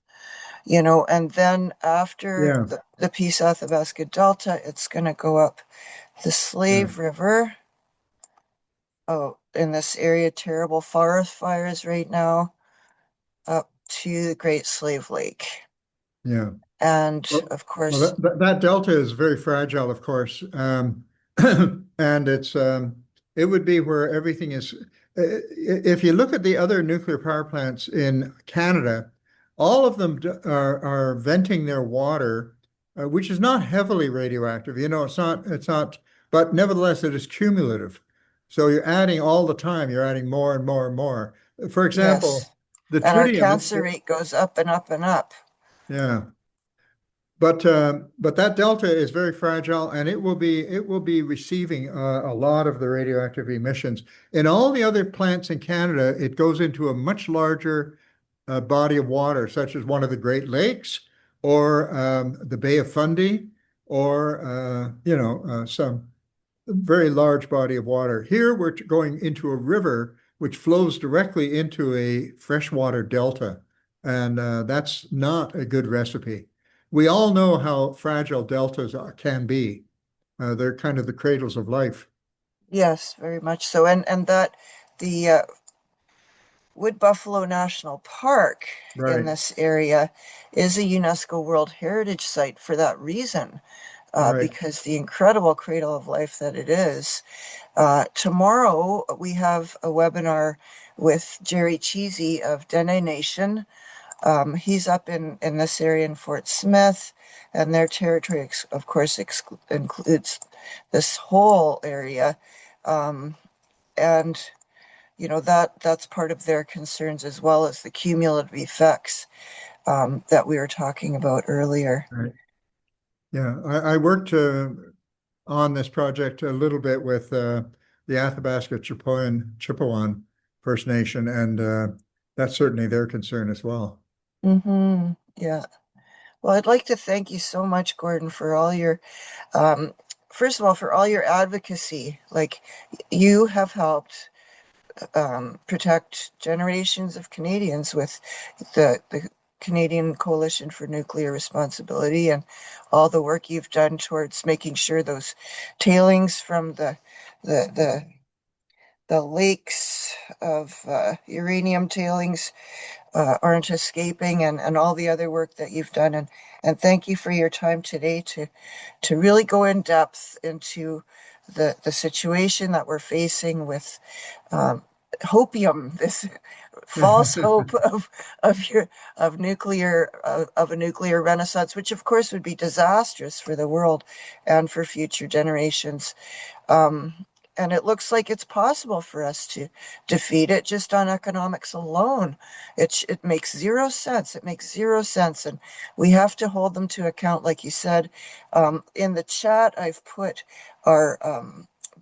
And then after Yeah, the Peace Athabasca Delta, it's going to go up the yeah, Slave River. Oh, in this area, terrible forest fires right now, up to the Great Slave Lake. yeah. And Well, of well, course, that delta is very fragile, of course, and it would be where everything is. If you look at the other nuclear power plants in Canada, all of them are venting their water, which is not heavily radioactive. It's not, but nevertheless, it is cumulative. So you're adding all the time. You're adding more and more and more. For yes. example, the And our tritium, cancer rate goes up and up and up. yeah. But that delta is very fragile, and it will be receiving a lot of the radioactive emissions. In all the other plants in Canada, it goes into a much larger body of water, such as one of the Great Lakes, or the Bay of Fundy, or some very large body of water. Here, we're going into a river which flows directly into a freshwater delta, and that's not a good recipe. We all know how fragile deltas can be. They're kind of the cradles of life. Yes, very much so. And that the Wood Buffalo National Park in Right. this area is a UNESCO World Heritage Site for that reason, Right. because the incredible cradle of life that it is. Tomorrow, we have a webinar with Jerry Cheesy of Dene Nation. He's up in this area in Fort Smith, and their territory, of course, includes this whole area. And that's part of their concerns, as well as the cumulative effects that we were talking about earlier. Right. Yeah, I worked on this project a little bit with the Athabasca Chippewan First Nation, and that's certainly their concern as well. Yeah. Well, I'd like to thank you so much, Gordon, for all your, um, first of all, for all your advocacy. Like, you have helped protect generations of Canadians with the Canadian Coalition for Nuclear Responsibility, and all the work you've done towards making sure those tailings from the the, the lakes of uranium tailings aren't escaping, and all the other work that you've done. And thank you for your time today to really go in depth into the situation that we're facing with hopium, this false hope of nuclear of a nuclear renaissance, which of course would be disastrous for the world and for future generations. And it looks like it's possible for us to defeat it just on economics alone. It makes zero sense. It makes zero sense, and we have to hold them to account, like you said. In the chat, I've put our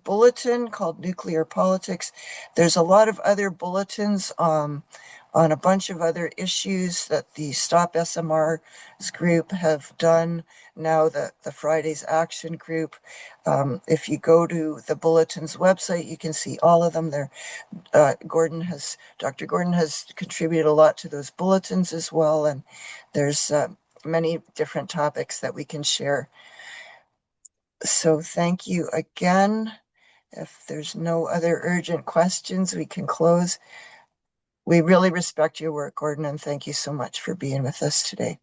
bulletin called Nuclear Politics. There's a lot of other bulletins on a bunch of other issues that the Stop SMR's group have done. Now the Fridays Action group. If you go to the bulletin's website, you can see all of them there. Dr. Gordon has contributed a lot to those bulletins as well, and there's many different topics that we can share. So thank you again. If there's no other urgent questions, we can close. We really respect your work, Gordon, and thank you so much for being with us today.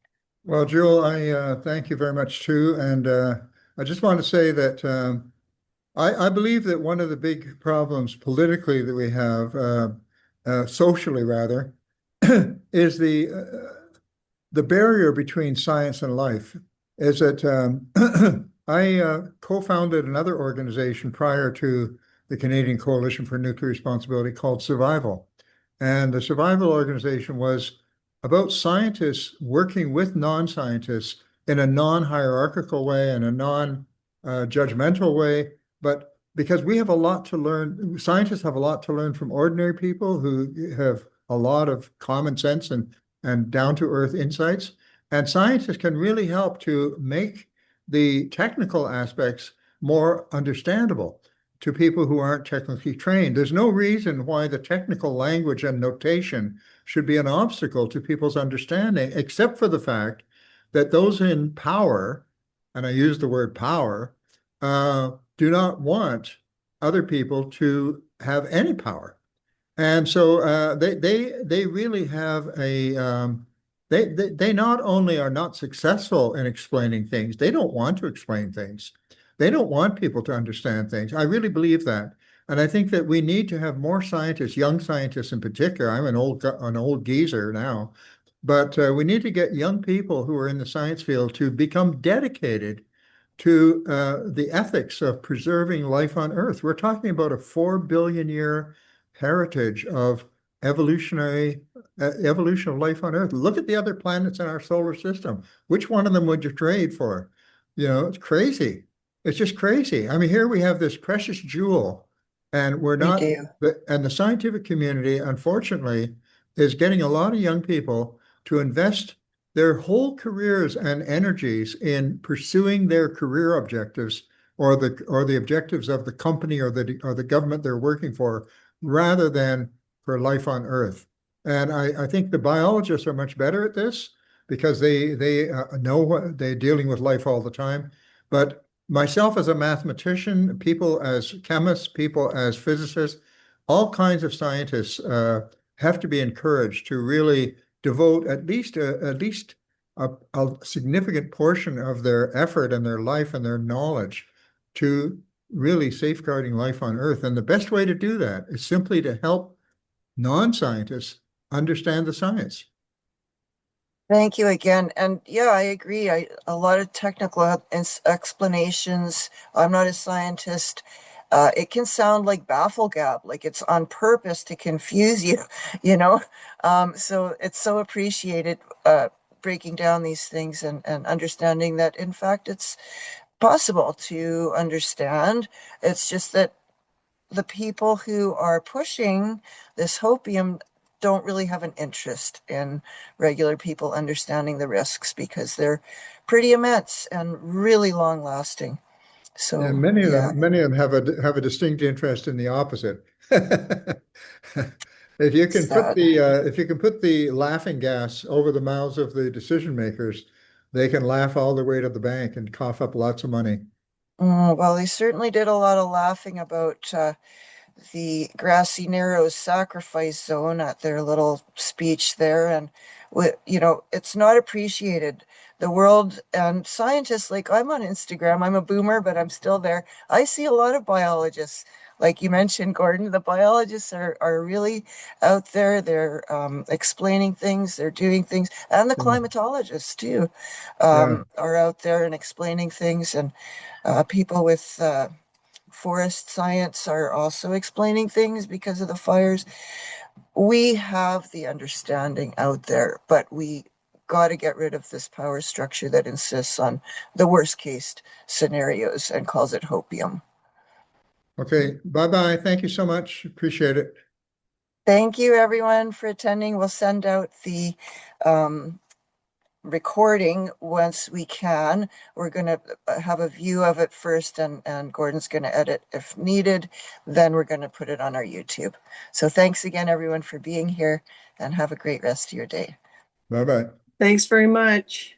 Well, Jewel, I thank you very much too. And I just want to say that I believe that one of the big problems politically that we have, socially rather, is the barrier between science and life. Is that I co-founded another organization prior to the Canadian Coalition for Nuclear Responsibility called Survival. And the Survival organization was about scientists working with non-scientists in a non-hierarchical way and a non-judgmental way. But because we have a lot to learn, scientists have a lot to learn from ordinary people who have a lot of common sense and down-to-earth insights. And scientists can really help to make the technical aspects more understandable to people who aren't technically trained. There's no reason why the technical language and notation should be an obstacle to people's understanding, except for the fact that those in power, and I use the word power, do not want other people to have any power. And so they really have they not only are not successful in explaining things, they don't want to explain things. They don't want people to understand things. I really believe that. And I think that we need to have more scientists, young scientists in particular. I'm an old geezer now, but we need to get young people who are in the science field to become dedicated to the ethics of preserving life on Earth. We're talking about a 4 billion year heritage of evolution of life on Earth. Look at the other planets in our solar system. Which one of them would you trade for? It's crazy. It's just crazy. I mean, here we have this precious jewel, and we're We not, do. and the scientific community, unfortunately, is getting a lot of young people to invest their whole careers and energies in pursuing their career objectives or the objectives of the company or the government they're working for, rather than for life on Earth. And I think the biologists are much better at this because they know what they're dealing with life all the time. But myself as a mathematician, people as chemists, people as physicists, all kinds of scientists have to be encouraged to really devote at least a significant portion of their effort and their life and their knowledge to really safeguarding life on Earth. And the best way to do that is simply to help non-scientists understand the science. Thank you again. And yeah, I agree. A lot of technical explanations. I'm not a scientist. It can sound like bafflegab, like it's on purpose to confuse you, you know? So it's so appreciated breaking down these things and understanding that, in fact, it's possible to understand. It's just that the people who are pushing this hopium don't really have an interest in regular people understanding the risks because they're pretty immense and really long lasting. Yeah, So yeah, many of them have a distinct interest in the opposite. If you can put sad. the laughing gas over the mouths of the decision makers, they can laugh all the way to the bank and cough up lots of money. Well, they certainly did a lot of laughing about the Grassy Narrows sacrifice zone at their little speech there. And, it's not appreciated. The world and scientists, like I'm on Instagram, I'm a boomer, but I'm still there. I see a lot of biologists. Like you mentioned, Gordon, the biologists are really out there. They're explaining things, they're doing things, and the Yeah, climatologists too yeah. are out there and explaining things. And people with forest science are also explaining things because of the fires. We have the understanding out there, but we got to get rid of this power structure that insists on the worst case scenarios and calls it hopium. Okay, bye-bye. Thank you so much. Appreciate it. Thank you, everyone, for attending. We'll send out the um, recording once we can. We're going to have a view of it first, and Gordon's going to edit if needed. Then we're going to put it on our YouTube. So thanks again, everyone, for being here, and have a great rest of your day. Bye-bye. Thanks very much.